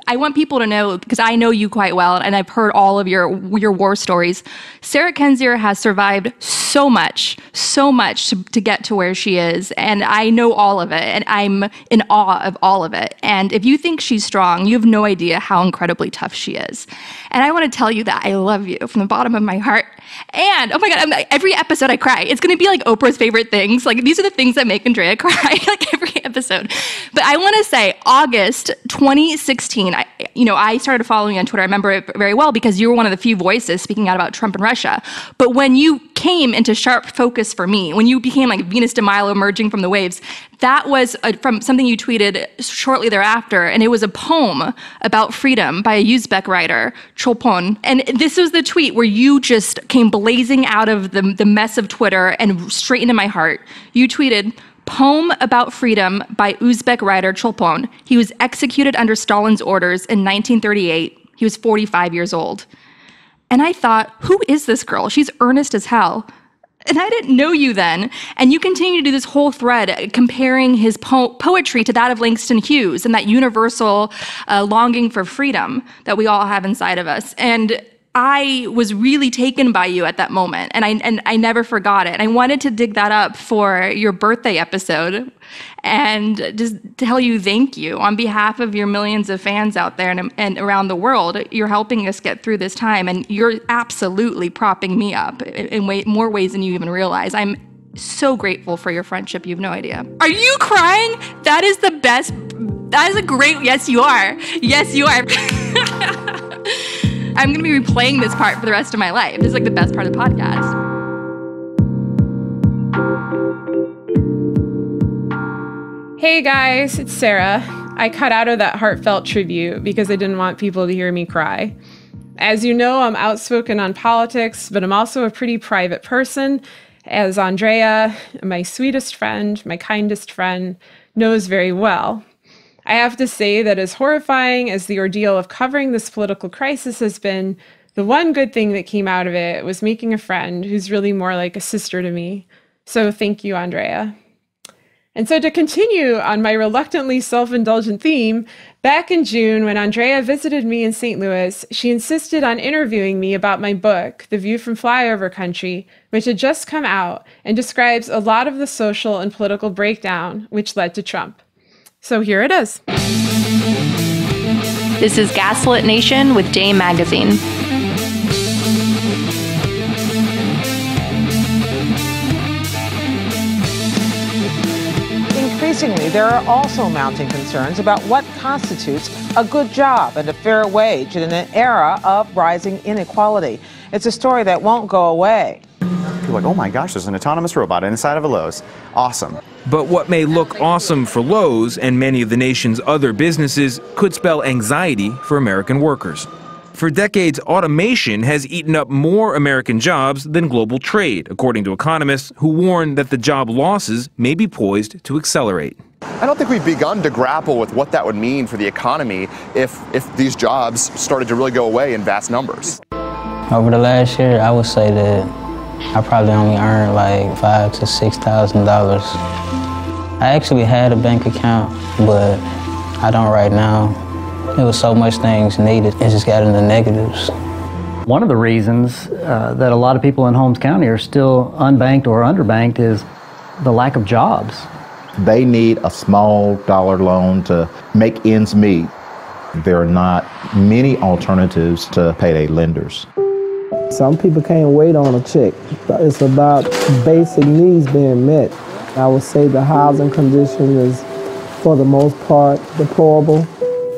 Speaker 4: I want people to know, because I know you quite well, and I've heard all of your war stories. Sarah Kendzior has survived so much to get to where she is, and I know all of it, and I'm in awe of all of it. And if you think she's strong, you have no idea how incredibly tough she is. And I want to tell you that I love you from the bottom of my heart. And, oh my God, every episode I cry. It's going to be Oprah's favorite things. These are the things that make Andrea cry, every episode. But I want to say, August 2016, I started following you on Twitter. I remember it very well because you were one of the few voices speaking out about Trump and Russia. But when you came into sharp focus for me, when you became like Venus de Milo emerging from the waves, that was from something you tweeted shortly thereafter, and it was a poem about freedom by a Uzbek writer, Cholpon. And this was the tweet where you just came blazing out of the mess of Twitter and straight into my heart. You tweeted, "Poem about freedom by Uzbek writer Cholpon. He was executed under Stalin's orders in 1938. He was 45 years old." And I thought, who is this girl? She's earnest as hell. And I didn't know you then. And you continue to do this whole thread comparing his poetry to that of Langston Hughes and that universal longing for freedom that we all have inside of us. And I was really taken by you at that moment, and I never forgot it. And I wanted to dig that up for your birthday episode and just tell you thank you on behalf of your millions of fans out there and around the world. You're helping us get through this time, and you're absolutely propping me up in more ways than you even realize. I'm so grateful for your friendship. You have no idea. Are you crying? That is the best. That is a great. Yes, you are. Yes, you are. I'm going to be replaying this part for the rest of my life. This is like the best part of the podcast.
Speaker 3: Hey guys, it's Sarah. I cut out of that heartfelt tribute because I didn't want people to hear me cry. As you know, I'm outspoken on politics, but I'm also a pretty private person, as Andrea, my sweetest friend, my kindest friend, knows very well. I have to say that as horrifying as the ordeal of covering this political crisis has been, the one good thing that came out of it was making a friend who's really more like a sister to me. So thank you, Andrea. And so to continue on my reluctantly self-indulgent theme, back in June when Andrea visited me in St. Louis, she insisted on interviewing me about my book, The View from Flyover Country, which had just come out and describes a lot of the social and political breakdown which led to Trump. So here it is.
Speaker 4: This is Gaslit Nation with Dame Magazine.
Speaker 6: Increasingly, there are also mounting concerns about what constitutes a good job and a fair wage in an era of rising inequality. It's a story that won't go away.
Speaker 7: You're like, oh my gosh, there's an autonomous robot inside of a Lowe's. Awesome.
Speaker 8: But what may look awesome for Lowe's and many of the nation's other businesses could spell anxiety for American workers. For decades, automation has eaten up more American jobs than global trade, according to economists who warn that the job losses may be poised to accelerate.
Speaker 9: I don't think we've begun to grapple with what that would mean for the economy if these jobs started to really go away in vast numbers.
Speaker 10: Over the last year, I would say that I probably only earned like $5,000 to $6,000. I actually had a bank account, but I don't right now. There was so much things needed, it just got in the negatives.
Speaker 11: One of the reasons that a lot of people in Holmes County are still unbanked or underbanked is the lack of jobs.
Speaker 12: They need a small dollar loan to make ends meet. There are not many alternatives to payday lenders.
Speaker 13: Some people can't wait on a check. It's about basic needs being met. I would say the housing condition is, for the most part, deplorable,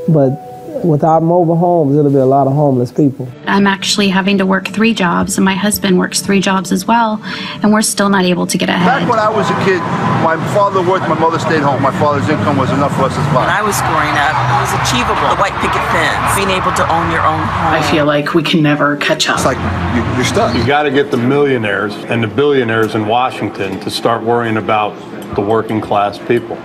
Speaker 13: but without mobile homes, there'll be a lot of homeless people.
Speaker 14: I'm actually having to work 3 jobs, and my husband works 3 jobs as well, and we're still not able to get ahead.
Speaker 15: Back when I was a kid, my father worked, my mother stayed home. My father's income was enough for us to survive.
Speaker 16: When I was growing up, it was achievable. The white picket fence, being able to own your own home.
Speaker 14: I feel like we can never catch up.
Speaker 15: It's like you're stuck.
Speaker 17: You got to get the millionaires and the billionaires in Washington to start worrying about the working class people.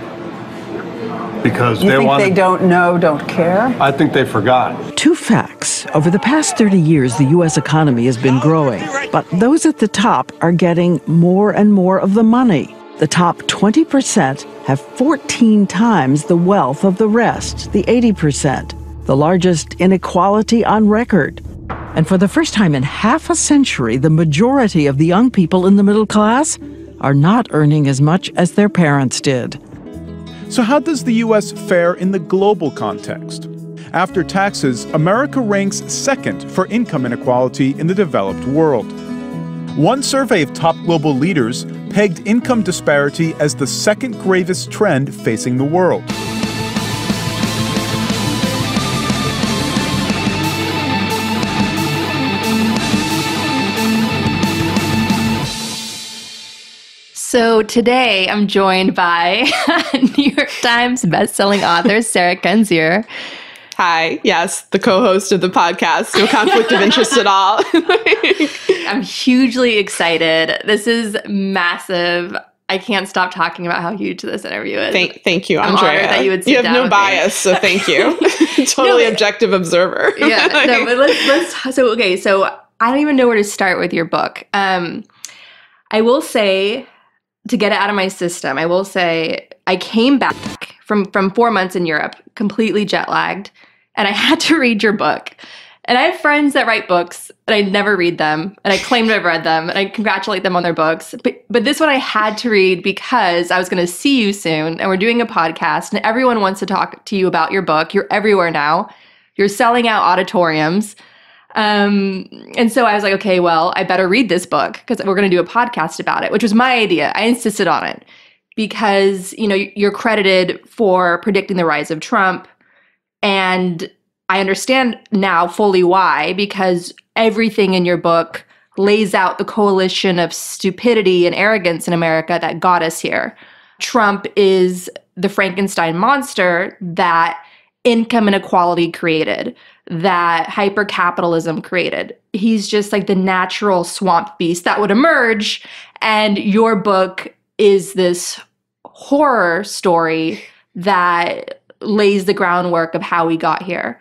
Speaker 17: Because
Speaker 18: you think they don't know, don't care?
Speaker 17: I think they forgot.
Speaker 19: 2 facts. Over the past 30 years, the U.S. economy has been growing, but those at the top are getting more and more of the money. The top 20% have 14 times the wealth of the rest, the 80%, the largest inequality on record. And for the first time in half a century, the majority of the young people in the middle class are not earning as much as their parents did.
Speaker 20: So how does the U.S. fare in the global context? After taxes, America ranks second for income inequality in the developed world. One survey of top global leaders pegged income disparity as the second gravest trend facing the world.
Speaker 4: So today I'm joined by New York Times bestselling author Sarah Kendzior.
Speaker 3: Hi, yes, the co-host of the podcast. No conflict of interest at all.
Speaker 4: I'm hugely excited. This is massive. I can't stop talking about how huge this interview is.
Speaker 3: Thank you,
Speaker 4: I'm
Speaker 3: Andrea.
Speaker 4: honored that you would sit
Speaker 3: have
Speaker 4: down
Speaker 3: no
Speaker 4: with
Speaker 3: bias, so thank you. Totally objective observer.
Speaker 4: Yeah, no, but let's. So I don't even know where to start with your book. I will say, to get it out of my system, I will say I came back from 4 months in Europe, completely jet lagged, and I had to read your book. And I have friends that write books, and I never read them, and I claimed I've read them, and I congratulate them on their books. But this one I had to read because I was going to see you soon, and we're doing a podcast, and everyone wants to talk to you about your book. You're everywhere now. You're selling out auditoriums. And so I was like, okay, well, I better read this book because we're going to do a podcast about it, which was my idea. I insisted on it because, you know, you're credited for predicting the rise of Trump. And I understand now fully why, because everything in your book lays out the coalition of stupidity and arrogance in America that got us here. Trump is the Frankenstein monster that income inequality created, that hyper-capitalism created. He's just like the natural swamp beast that would emerge. And your book is this horror story that lays the groundwork of how we got here.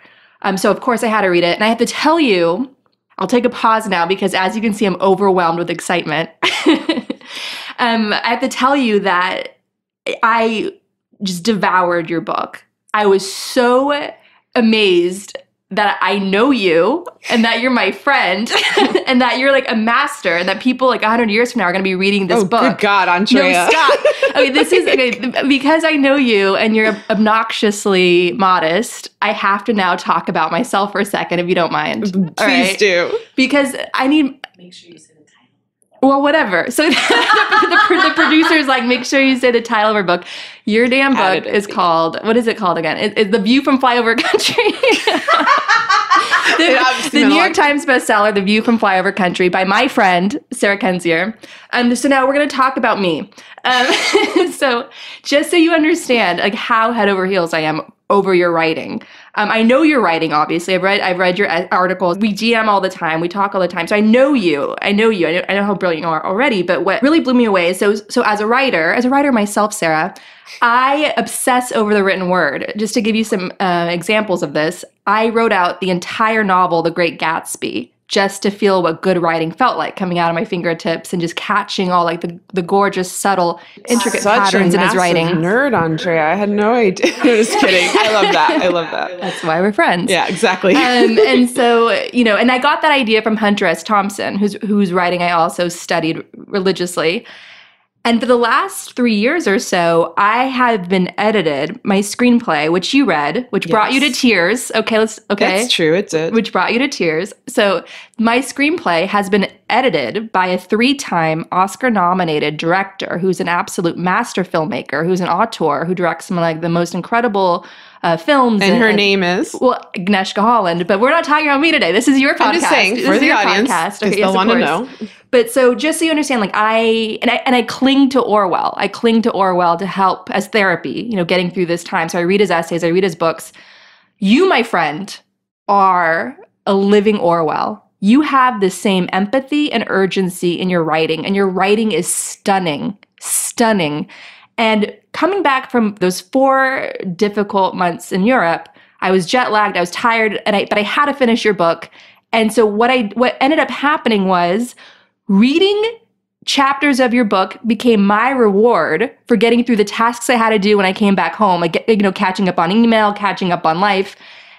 Speaker 4: So of course I had to read it. And I have to tell you, I'll take a pause now because as you can see, I'm overwhelmed with excitement. I have to tell you that I just devoured your book. I was so amazed that I know you and that you're my friend and that you're like a master and that people like 100 years from now are going to be reading this book.
Speaker 3: Good God, Andrea.
Speaker 4: No, stop. Okay, this is okay, because I know you and you're obnoxiously modest. I have to now talk about myself for a second, if you don't mind.
Speaker 3: Please do.
Speaker 4: Because I need. Make sure you say the title. Well, whatever. So the producer's like, make sure you say the title of her book. Your damn book is called, what is it called again? It's The View from Flyover Country. the New York Times bestseller, The View from Flyover Country by my friend, Sarah Kendzior. So now we're going to talk about me. So just so you understand like how head over heels I am over your writing. I know your writing, obviously. I've read your articles. We GM all the time. We talk all the time. So I know you. I know how brilliant you are already. But what really blew me away is so as a writer myself, Sarah, I obsess over the written word. Just to give you some examples of this, I wrote out the entire novel, The Great Gatsby, just to feel what good writing felt like coming out of my fingertips and just catching all like the gorgeous, subtle, intricate patterns in his writing.
Speaker 3: Nerd, Andrea. I had no idea. Just kidding. I love that.
Speaker 4: That's why we're friends.
Speaker 3: Yeah, exactly.
Speaker 4: And so, you know, and I got that idea from Hunter S. Thompson, whose writing I also studied religiously. And for the last 3 years or so, I have been edited my screenplay, which you read, which brought you to tears. Okay.
Speaker 3: That's true. It did.
Speaker 4: Which brought you to tears. So my screenplay has been edited by a 3-time Oscar-nominated director who's an absolute master filmmaker, who's an auteur, who directs some of like the most incredible films.
Speaker 3: And her name is?
Speaker 4: Well, Agnieszka Holland. But we're not talking about me today. This is your podcast.
Speaker 3: I'm just saying, for the audience, because they'll want to know.
Speaker 4: But so just so you understand, like I cling to Orwell. I cling to Orwell to help as therapy, you know, getting through this time. So I read his essays, I read his books. You, my friend, are a living Orwell. You have the same empathy and urgency in your writing, and your writing is stunning, stunning. And coming back from those 4 difficult months in Europe, I was jet lagged, I was tired, but I had to finish your book. And so what ended up happening was reading chapters of your book became my reward for getting through the tasks I had to do when I came back home, like, you know, catching up on email, catching up on life.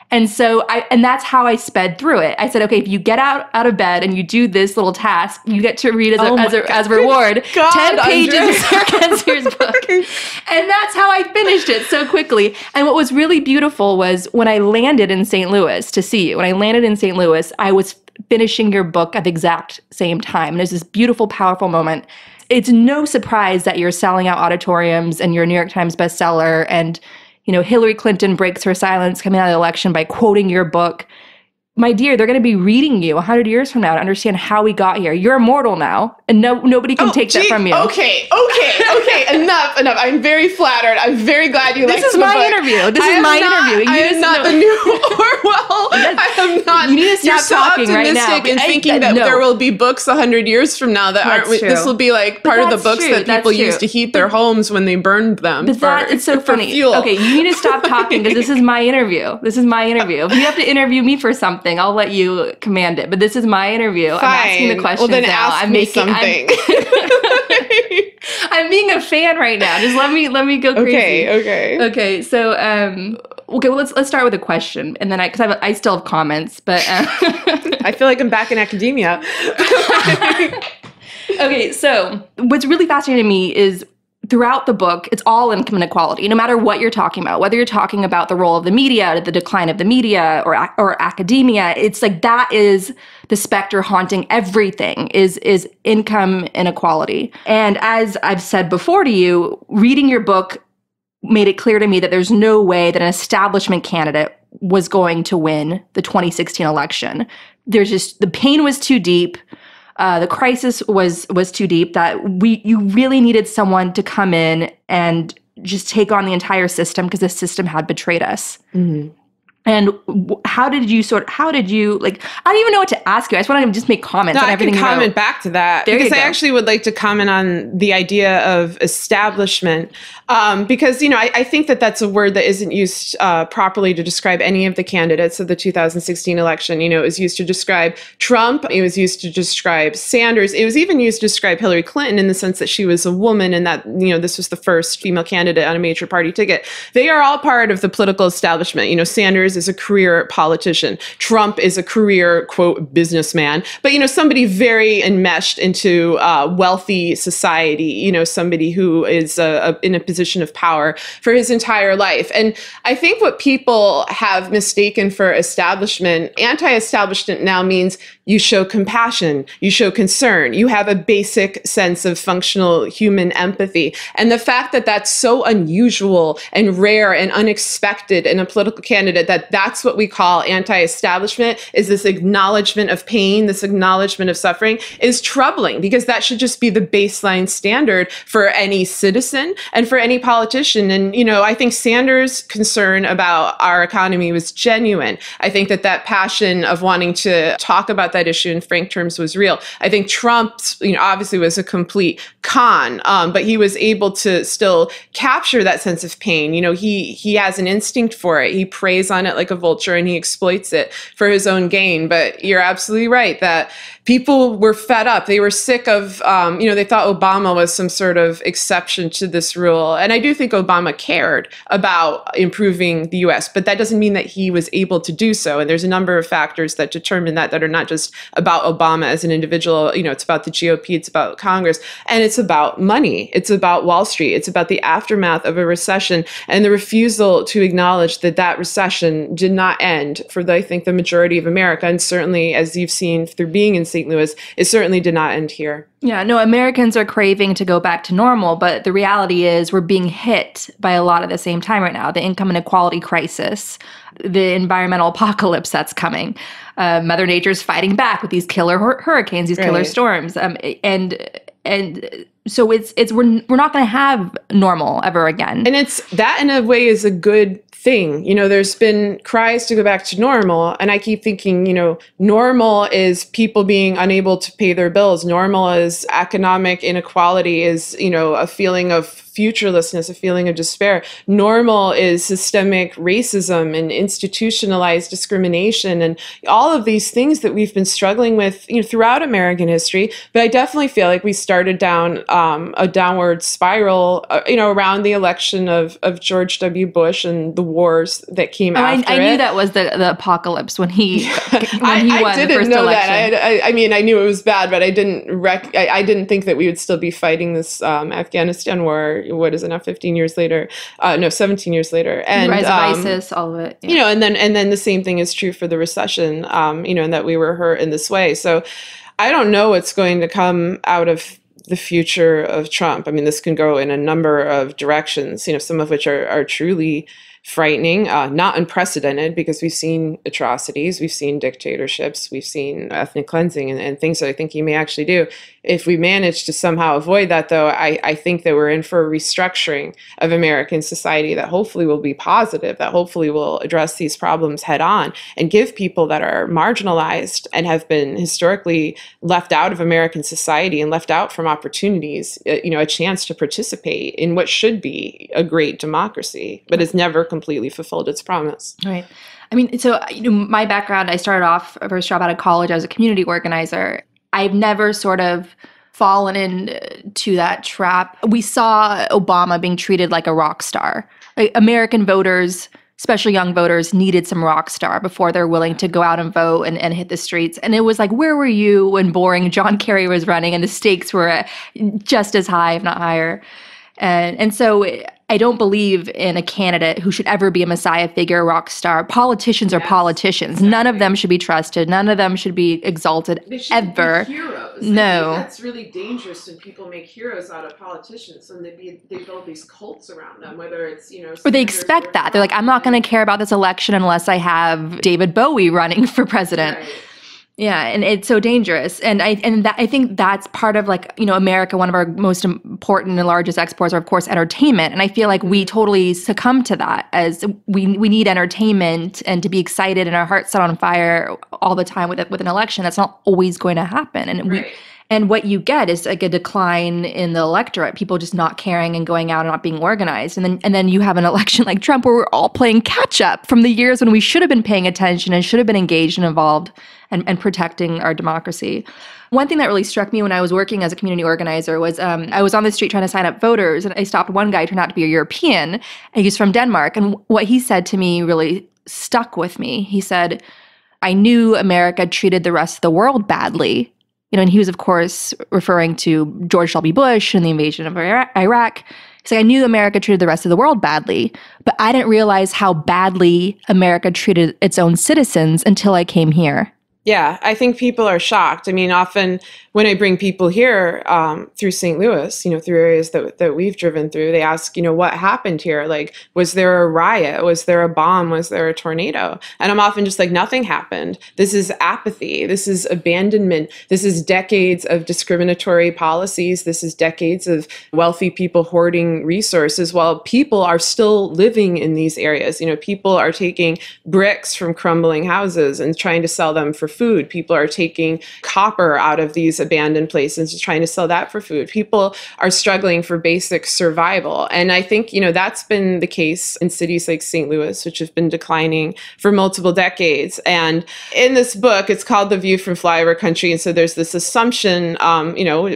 Speaker 4: And so that's how I sped through it. I said, okay, if you get out of bed and you do this little task, you get to read as a reward, 10 pages of Sarah Kendzior's book. And that's how I finished it so quickly. And what was really beautiful was when I landed in St. Louis to see you, when I landed in St. Louis, I was finishing your book at the exact same time. And there's this beautiful, powerful moment. It's no surprise that you're selling out auditoriums and you're a New York Times bestseller, and you know, Hillary Clinton breaks her silence coming out of the election by quoting your book. my dear, they're going to be reading you 100 years from now to understand how we got here. You're immortal now, and nobody can take that from you.
Speaker 3: Okay. Enough. I'm very flattered. I'm very glad you liked the book.
Speaker 4: This is my interview. This is my interview.
Speaker 3: I am not the new Orwell. I am not.
Speaker 4: You need to
Speaker 3: You're
Speaker 4: stop
Speaker 3: so
Speaker 4: talking right now.
Speaker 3: optimistic in thinking that there will be books 100 years from now that aren't. This will be like part of the books that people used to heat their homes when they burned them.
Speaker 4: But it's so funny.
Speaker 3: Fuel.
Speaker 4: Okay, you need to stop talking because this is my interview. This is my interview. If you have to interview me for something, I'll let you command it. But this is my interview.
Speaker 3: Fine.
Speaker 4: I'm asking the questions
Speaker 3: well, then
Speaker 4: now.
Speaker 3: ask
Speaker 4: I'm
Speaker 3: me
Speaker 4: making
Speaker 3: something.
Speaker 4: I'm being a fan right now. Just let me go crazy. Okay. So well, let's start with a question, and then because I still have comments, but
Speaker 3: I feel like I'm back in academia.
Speaker 4: Okay, so what's really fascinating to me is throughout the book, it's all income inequality, no matter what you're talking about, whether you're talking about the role of the media, the decline of the media, or academia. It's like that is the specter haunting everything is income inequality. And as I've said before to you, reading your book made it clear to me that there's no way that an establishment candidate was going to win the 2016 election. The pain was too deep. The crisis was too deep that you really needed someone to come in and just take on the entire system because the system had betrayed us. Mm-hmm. And how did you I don't even know what to ask you. I just want to just make comments on everything.
Speaker 3: I can comment back to that because I actually would like to comment on the idea of establishment because, I think that that's a word that isn't used properly to describe any of the candidates of the 2016 election. It was used to describe Trump. It was used to describe Sanders. It was even used to describe Hillary Clinton in the sense that she was a woman and that, this was the first female candidate on a major party ticket. They are all part of the political establishment. Sanders is a career politician. Trump is a career, quote, businessman. But, somebody very enmeshed into wealthy society, somebody who is in a position of power for his entire life. And I think what people have mistaken for establishment, anti-establishment now means you show compassion, you show concern, you have a basic sense of functional human empathy. And the fact that that's so unusual and rare and unexpected in a political candidate that's what we call anti-establishment is this acknowledgement of pain, this acknowledgement of suffering is troubling because that should just be the baseline standard for any citizen and for any politician. And, I think Sanders' concern about our economy was genuine. I think that passion of wanting to talk about that issue in frank terms was real. I think Trump's, obviously was a complete con, but he was able to still capture that sense of pain. He has an instinct for it. He preys on it like a vulture and he exploits it for his own gain. But you're absolutely right that people were fed up. They were sick of, they thought Obama was some sort of exception to this rule. And I do think Obama cared about improving the U.S., but that doesn't mean that he was able to do so. And there's a number of factors that determine that are not just about Obama as an individual. It's about the GOP, it's about Congress, and it's about money. It's about Wall Street. It's about the aftermath of a recession and the refusal to acknowledge that recession did not end for, I think, the majority of America. And certainly, as you've seen through being in St. Louis, it certainly did not end here.
Speaker 4: Yeah, no, Americans are craving to go back to normal, but the reality is we're being hit by a lot at the same time right now. The income inequality crisis, the environmental apocalypse that's coming. Mother Nature's fighting back with these killer hurricanes, these killer storms. And so we're not going to have normal ever again.
Speaker 3: And it's that in a way is a good thing. There's been cries to go back to normal. And I keep thinking, normal is people being unable to pay their bills. Normal is economic inequality, is, a feeling of futurelessness, a feeling of despair. Normal is systemic racism and institutionalized discrimination and all of these things that we've been struggling with, throughout American history. But I definitely feel like we started down a downward spiral, around the election of George W. Bush and the wars that came after
Speaker 4: I knew that was the apocalypse when he won the first
Speaker 3: know
Speaker 4: election.
Speaker 3: That. I knew it was bad, but I didn't think that we would still be fighting this Afghanistan war. What is it now? 15 years later? 17 years later. And
Speaker 4: rise of ISIS, all of it. Yeah.
Speaker 3: And then the same thing is true for the recession. And that we were hurt in this way. So I don't know what's going to come out of the future of Trump. I mean, this can go in a number of directions. Some of which are truly frightening, not unprecedented, because we've seen atrocities, we've seen dictatorships, we've seen ethnic cleansing and things that I think he may actually do. If we manage to somehow avoid that, though, I think that we're in for a restructuring of American society that hopefully will be positive, that hopefully will address these problems head on and give people that are marginalized and have been historically left out of American society and left out from opportunities, a chance to participate in what should be a great democracy, but has never completely fulfilled its promise.
Speaker 4: Right. I mean, so my background, I started off, first job out of college, I was a community organizer. I've never sort of fallen into that trap. We saw Obama being treated like a rock star. Like, American voters, especially young voters, needed some rock star before they're willing to go out and vote and hit the streets. And it was like, where were you when boring John Kerry was running and the stakes were just as high, if not higher? And so I don't believe in a candidate who should ever be a messiah figure, rock star. Politicians are politicians. Exactly. None of them should be trusted. None of them should be exalted
Speaker 3: they shouldn't
Speaker 4: ever.
Speaker 3: Be heroes.
Speaker 4: No.
Speaker 3: I think that's really dangerous when people make heroes out of politicians and they build these cults around them, whether it's,
Speaker 4: or they expect that. They're like, I'm not going to care about this election unless I have David Bowie running for president. Right. Yeah, and it's so dangerous. And I think that's part of, like, America, one of our most important and largest exports are, of course, entertainment. And I feel like we totally succumb to that, as we need entertainment and to be excited and our hearts set on fire all the time with an election. That's not always going to happen. And and what you get is like a decline in the electorate, people just not caring and going out and not being organized. And then you have an election like Trump where we're all playing catch up from the years when we should have been paying attention and should have been engaged and involved and protecting our democracy. One thing that really struck me when I was working as a community organizer was I was on the street trying to sign up voters, and I stopped one guy who turned out to be a European, and he's from Denmark. And what he said to me really stuck with me. He said, I knew America treated the rest of the world badly. And he was, of course, referring to George W. Bush and the invasion of Iraq. He's like, I knew America treated the rest of the world badly, but I didn't realize how badly America treated its own citizens until I came here.
Speaker 3: Yeah, I think people are shocked. I mean, often when I bring people here through St. Louis, through areas that we've driven through, they ask, what happened here? Like, was there a riot? Was there a bomb? Was there a tornado? And I'm often just like, nothing happened. This is apathy. This is abandonment. This is decades of discriminatory policies. This is decades of wealthy people hoarding resources while people are still living in these areas. People are taking bricks from crumbling houses and trying to sell them for food. People are taking copper out of these abandoned places and trying to sell that for food. People are struggling for basic survival. And I think, that's been the case in cities like St. Louis, which have been declining for multiple decades. And in this book, it's called The View from Flyover Country. And so there's this assumption,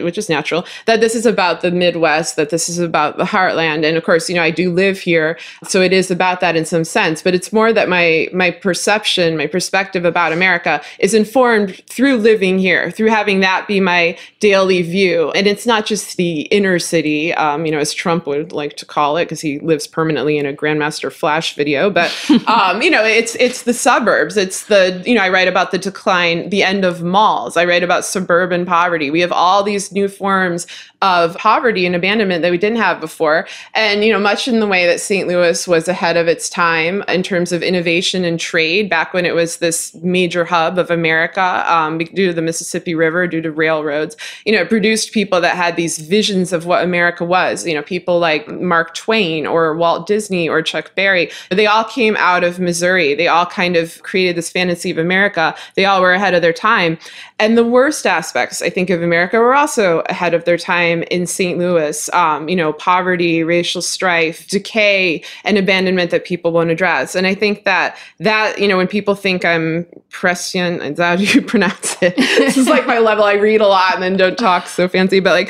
Speaker 3: which is natural, that this is about the Midwest, that this is about the heartland. And of course, I do live here, so it is about that in some sense. But it's more that my perception, my perspective about America is informed through living here, through having that be my daily view. And it's not just the inner city, as Trump would like to call it, because he lives permanently in a Grandmaster Flash video. But, it's the suburbs. It's I write about the decline, the end of malls. I write about suburban poverty. We have all these new forms of poverty and abandonment that we didn't have before. And, much in the way that St. Louis was ahead of its time in terms of innovation and trade, back when it was this major hub of America, due to the Mississippi River, due to railroads, it produced people that had these visions of what America was, people like Mark Twain or Walt Disney or Chuck Berry. They all came out of Missouri. They all kind of created this fantasy of America. They all were ahead of their time. And the worst aspects, I think, of America were also ahead of their time in St. Louis. Poverty, racial strife, decay, and abandonment that people won't address. And I think that when people think I'm prescient, is that how you pronounce it? This is like my level. I read a lot and then don't talk so fancy, but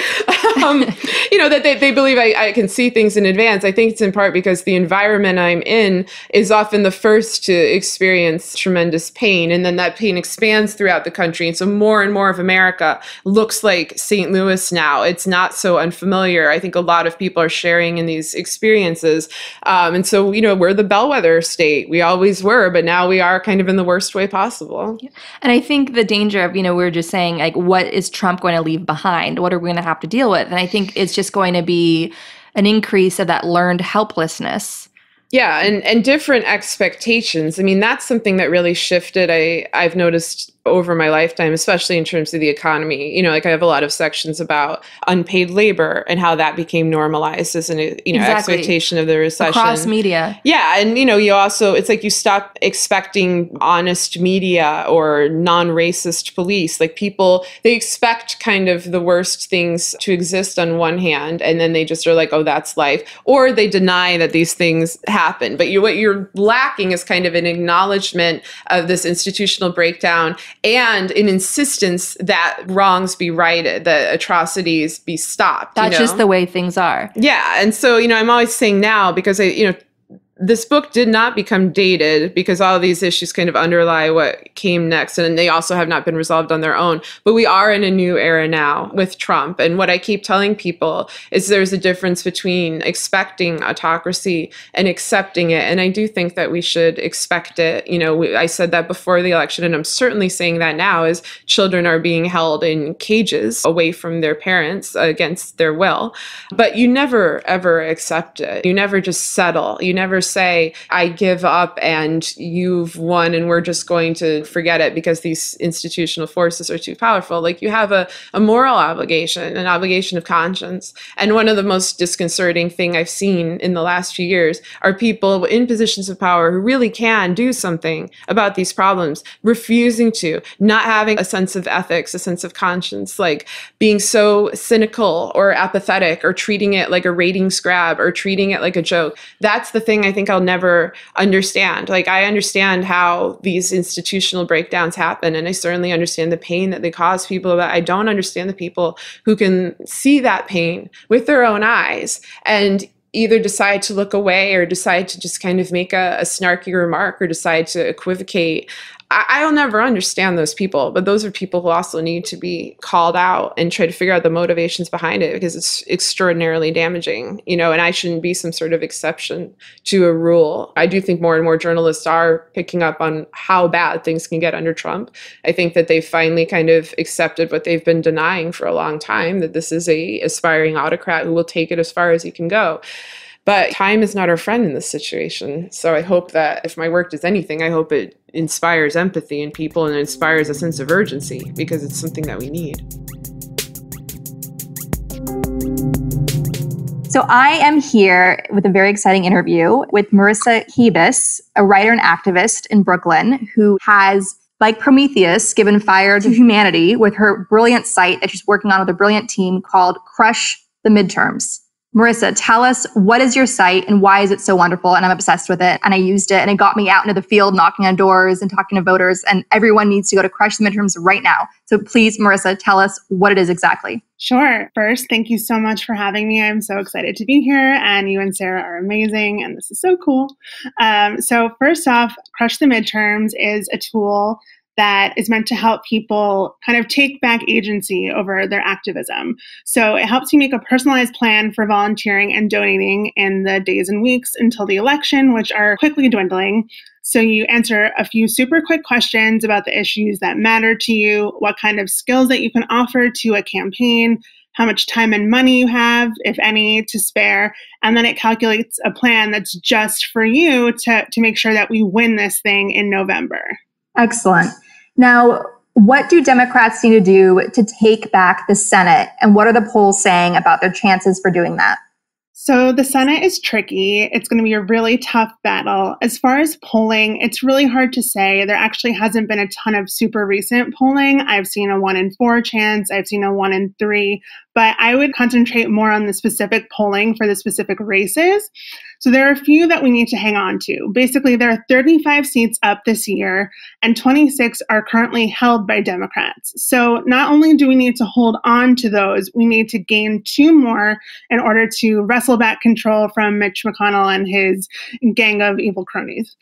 Speaker 3: that they believe I can see things in advance. I think it's in part because the environment I'm in is often the first to experience tremendous pain. And then that pain expands throughout the country. And so more and more of America looks like St. Louis now. It's not so unfamiliar. I think a lot of people are sharing in these experiences. And so, we're the bellwether state. We always were, but now we are kind of in the worst way possible.
Speaker 4: Yeah. And I think the danger of, we were just saying, like, what is Trump going to leave behind? What are we going to have to deal with? And I think it's just going to be an increase of that learned helplessness
Speaker 3: Yeah, and different expectations. I mean, that's something that really shifted. I've noticed over my lifetime, especially in terms of the economy. You know, like I have a lot of sections about unpaid labor and how that became normalized as an expectation of the recession.
Speaker 4: Across media.
Speaker 3: Yeah, and you also, it's like you stop expecting honest media or non-racist police. Like people, they expect kind of the worst things to exist on one hand, and then they just are like, oh, that's life. Or they deny that these things happen. But what you're lacking is kind of an acknowledgement of this institutional breakdown and an insistence that wrongs be righted, that atrocities be stopped.
Speaker 4: That's just the way things are.
Speaker 3: Yeah. And so, I'm always saying now, because this book did not become dated because all of these issues kind of underlie what came next, and they also have not been resolved on their own. But we are in a new era now with Trump. And what I keep telling people is there's a difference between expecting autocracy and accepting it. And I do think that we should expect it. I said that before the election, and I'm certainly saying that now, as children are being held in cages away from their parents against their will. But you never, ever accept it. You never just settle. You never say, I give up and you've won and we're just going to forget it because these institutional forces are too powerful. Like, you have a moral obligation, an obligation of conscience. And one of the most disconcerting thing I've seen in the last few years are people in positions of power who really can do something about these problems, refusing to, not having a sense of ethics, a sense of conscience, like being so cynical or apathetic or treating it like a ratings grab or treating it like a joke. That's the thing I think I'll never understand. Like, I understand how these institutional breakdowns happen, and I certainly understand the pain that they cause people, but I don't understand the people who can see that pain with their own eyes and either decide to look away or decide to just kind of make a snarky remark or decide to equivocate. I'll never understand those people, but those are people who also need to be called out and try to figure out the motivations behind it, because it's extraordinarily damaging, and I shouldn't be some sort of exception to a rule. I do think more and more journalists are picking up on how bad things can get under Trump. I think that they've finally kind of accepted what they've been denying for a long time, that this is a aspiring autocrat who will take it as far as he can go. But time is not our friend in this situation. So I hope that if my work does anything, I hope it inspires empathy in people and inspires a sense of urgency, because it's something that we need.
Speaker 4: So I am here with a very exciting interview with Marissa Hebus, a writer and activist in Brooklyn who has, like Prometheus, given fire to humanity with her brilliant site that she's working on with a brilliant team called Crush the Midterms. Marissa, tell us, what is your site and why is it so wonderful? And I'm obsessed with it. And I used it and it got me out into the field, knocking on doors and talking to voters. And everyone needs to go to Crush the Midterms right now. So please, Marissa, tell us what it is exactly.
Speaker 21: Sure. First, thank you so much for having me. I'm so excited to be here, and you and Sarah are amazing, and this is so cool. So first off, Crush the Midterms is a tool that is meant to help people kind of take back agency over their activism. So it helps you make a personalized plan for volunteering and donating in the days and weeks until the election, which are quickly dwindling. So you answer a few super quick questions about the issues that matter to you, what kind of skills that you can offer to a campaign, how much time and money you have, if any, to spare. And then it calculates a plan that's just for you to make sure that we win this thing in November.
Speaker 4: Excellent. Now, what do Democrats need to do to take back the Senate? And what are the polls saying about their chances for doing that?
Speaker 21: So the Senate is tricky. It's going to be a really tough battle. As far as polling, it's really hard to say. There actually hasn't been a ton of super recent polling. I've seen a 1 in 4 chance. I've seen a 1 in 3. But I would concentrate more on the specific polling for the specific races. So there are a few that we need to hang on to. Basically, there are 35 seats up this year, and 26 are currently held by Democrats. So not only do we need to hold on to those, we need to gain 2 more in order to wrestle back control from Mitch McConnell and his gang of evil cronies.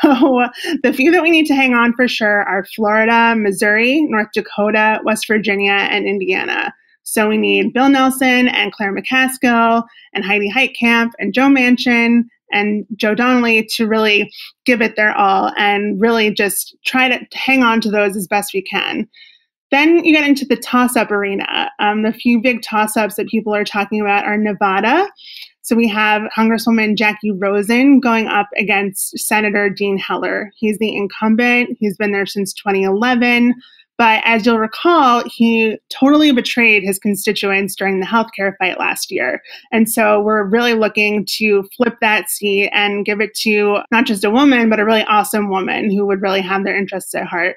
Speaker 21: So the few that we need to hang on for sure are Florida, Missouri, North Dakota, West Virginia, and Indiana. So we need Bill Nelson and Claire McCaskill and Heidi Heitkamp and Joe Manchin and Joe Donnelly to really give it their all and really just try to hang on to those as best we can. Then you get into the toss-up arena. The few big toss-ups that people are talking about are Nevada. So we have Congresswoman Jackie Rosen going up against Senator Dean Heller. He's the incumbent. He's been there since 2011. But as you'll recall, he totally betrayed his constituents during the healthcare fight last year. And so we're really looking to flip that seat and give it to not just a woman, but a really awesome woman who would really have their interests at heart.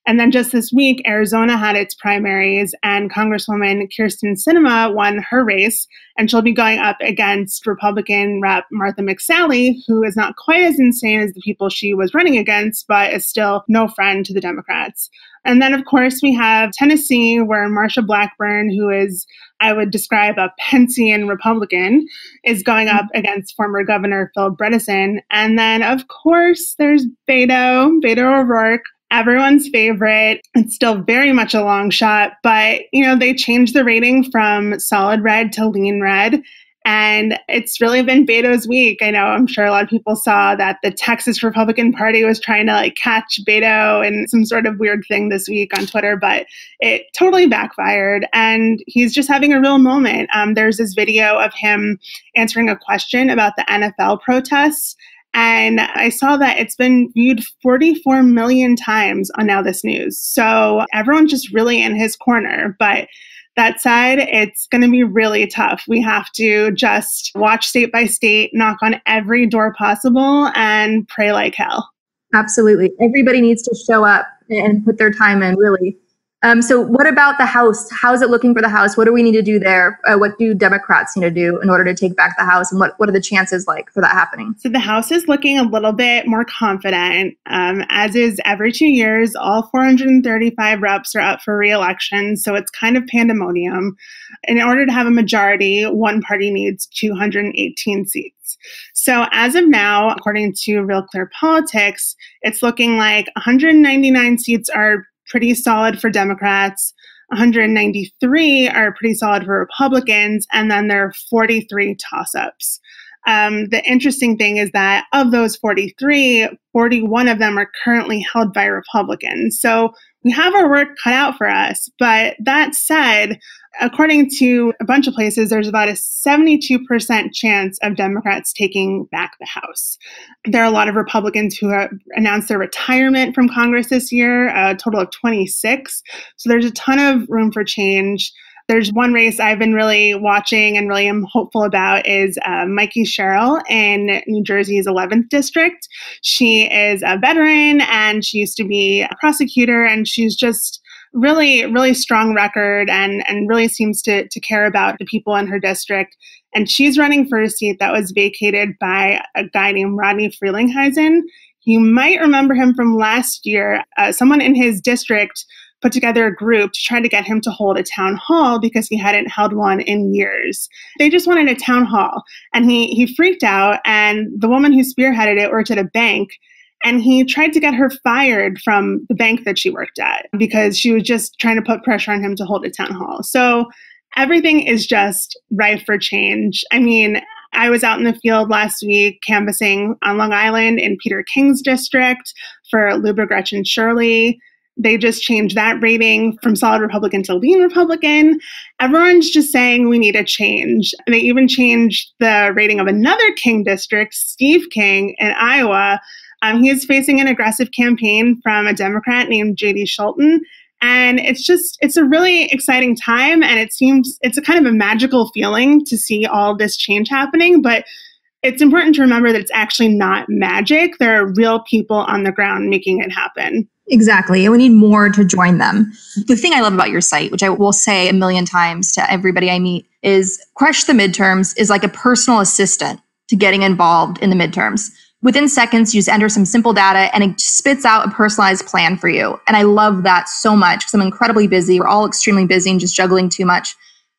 Speaker 21: And then just this week, Arizona had its primaries, and Congresswoman Kirsten Sinema won her race, and she'll be going up against Republican Rep. Martha McSally, who is not quite as insane as the people she was running against, but is still no friend to the Democrats. And then, of course, we have Tennessee, where Marsha Blackburn, who is, I would describe, a Pencean Republican, is going up against former Governor Phil Bredesen. And then, of course, there's Beto O'Rourke, everyone's favorite. It's still very much a long shot, but, they changed the rating from solid red to lean red. And it's really been Beto's week. I know, I'm sure a lot of people saw that the Texas Republican Party was trying to catch Beto in some sort of weird thing this week on Twitter, but it totally backfired. And he's just having a real moment. There's this video of him answering a question about the NFL protests. And I saw that it's been viewed 44 million times on Now This News. So everyone's just really in his corner. But that said, it's going to be really tough. We have to just watch state by state, knock on every door possible, and pray like hell.
Speaker 4: Absolutely. Everybody needs to show up and put their time in, really. So what about the House? How is it looking for the House? What do we need to do there? What do Democrats need to do in order to take back the House? And what are the chances like for that happening?
Speaker 21: So the House is looking a little bit more confident. As is every 2 years, all 435 reps are up for re-election. So it's kind of pandemonium. In order to have a majority, one party needs 218 seats. So as of now, according to Real Clear Politics, it's looking like 199 seats are pretty solid for Democrats, 193 are pretty solid for Republicans, and then there are 43 toss-ups. The interesting thing is that of those 43, 41 of them are currently held by Republicans. So we have our work cut out for us. But that said, according to a bunch of places, there's about a 72% chance of Democrats taking back the House. There are a lot of Republicans who have announced their retirement from Congress this year, a total of 26. So there's a ton of room for change. There's one race I've been really watching and really am hopeful about is Mikey Sherrill in New Jersey's 11th district. She is a veteran and she used to be a prosecutor, and she's just really strong record and really seems to care about the people in her district. And she's running for a seat that was vacated by a guy named Rodney Frelinghuysen. You might remember him from last year. Someone in his district put together a group to try to get him to hold a town hall because he hadn't held one in years. They just wanted a town hall, and he freaked out, and the woman who spearheaded it worked at a bank, and he tried to get her fired from the bank that she worked at because she was just trying to put pressure on him to hold a town hall. So everything is just ripe for change. I mean, I was out in the field last week canvassing on Long Island in Peter King's district for Luba Gretchen Shirley. They just changed that rating from solid Republican to lean Republican. Everyone's just saying we need a change. They even changed the rating of another King district, Steve King in Iowa. He is facing an aggressive campaign from a Democrat named J.D. Schulten. And it's a really exciting time. And it's a kind of a magical feeling to see all this change happening. But it's important to remember that it's actually not magic. There are real people on the ground making it happen.
Speaker 4: Exactly. And we need more to join them. The thing I love about your site, which I will say a million times to everybody I meet, is Crush the Midterms is like a personal assistant to getting involved in the midterms. Within seconds, you just enter some simple data and it spits out a personalized plan for you. And I love that so much because I'm incredibly busy. We're all extremely busy and just juggling too much.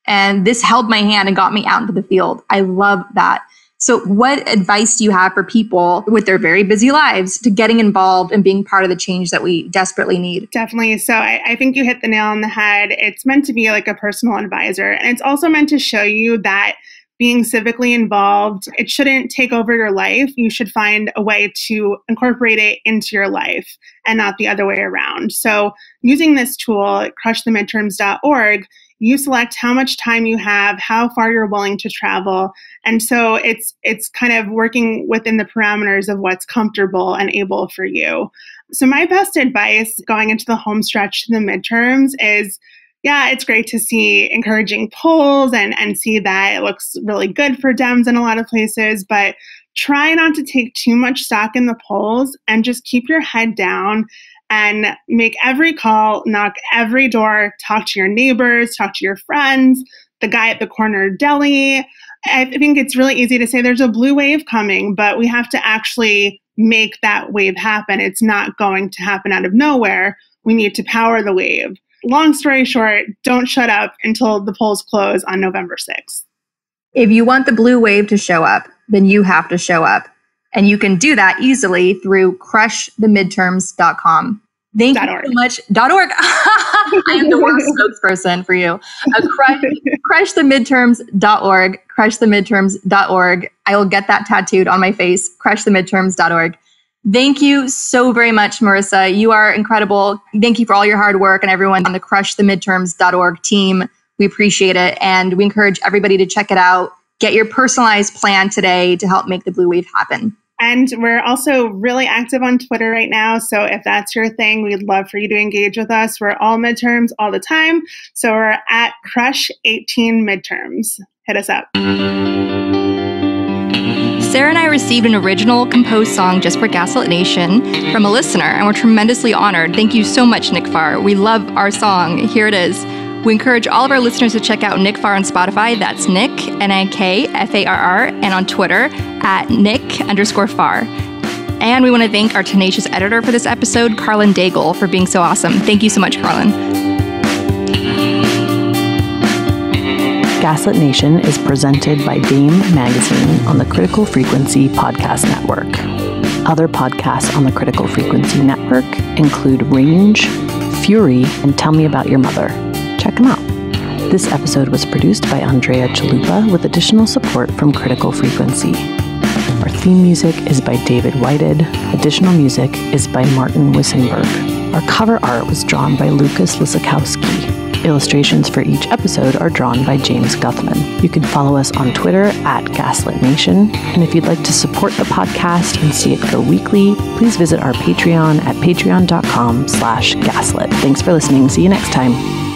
Speaker 4: And this held my hand and got me out into the field. I love that. So what advice do you have for people with their very busy lives to getting involved and being part of the change that we desperately need?
Speaker 21: Definitely. So I think you hit the nail on the head. It's meant to be like a personal advisor. And it's also meant to show you that being civically involved, it shouldn't take over your life. You should find a way to incorporate it into your life and not the other way around. So using this tool, crushthemidterms.org, You select how much time you have, how far you're willing to travel. And so it's kind of working within the parameters of what's comfortable and able for you. So my best advice going into the home stretch to the midterms is, yeah, it's great to see encouraging polls and see that it looks really good for Dems in a lot of places, but try not to take too much stock in the polls and just keep your head down and make every call, knock every door, talk to your neighbors, talk to your friends, the guy at the corner deli. I think it's really easy to say there's a blue wave coming, but we have to actually make that wave happen. It's not going to happen out of nowhere. We need to power the wave. Long story short, don't shut up until the polls close on November 6th.
Speaker 4: If you want the blue wave to show up, then you have to show up. And you can do that easily through crushthemidterms.com. Thank you so much. .org. I am the worst spokesperson for you. Crushthemidterms.org. Crushthemidterms.org. I will get that tattooed on my face. Crushthemidterms.org. Thank you so very much, Marissa. You are incredible. Thank you for all your hard work and everyone on the crushthemidterms.org team. We appreciate it. And we encourage everybody to check it out. Get your personalized plan today to help make the blue wave happen.
Speaker 21: And we're also really active on Twitter right now. So if that's your thing, we'd love for you to engage with us. We're all midterms all the time. So we're at Crush18Midterms. Hit us up.
Speaker 4: Sarah and I received an original composed song just for Gaslit Nation from a listener, and we're tremendously honored. Thank you so much, Nick Farr. We love our song. Here it is. We encourage all of our listeners to check out Nick Farr on Spotify. That's Nick, N-I-K-F-A-R-R, and on Twitter at Nick_Farr. And we want to thank our tenacious editor for this episode, Carlin Daigle, for being so awesome. Thank you so much, Carlin.
Speaker 1: Gaslit Nation is presented by Dame Magazine on the Critical Frequency Podcast Network. Other podcasts on the Critical Frequency Network include Range, Fury, and Tell Me About Your Mother. Check them out. This episode was produced by Andrea Chalupa with additional support from Critical Frequency. Our theme music is by David Whited. Additional music is by Martin Wissenberg. Our cover art was drawn by Lucas Lisakowski. Illustrations for each episode are drawn by James Guthman. You can follow us on Twitter at Gaslit Nation. And if you'd like to support the podcast and see it go weekly, please visit our Patreon at patreon.com/gaslit. Thanks for listening. See you next time.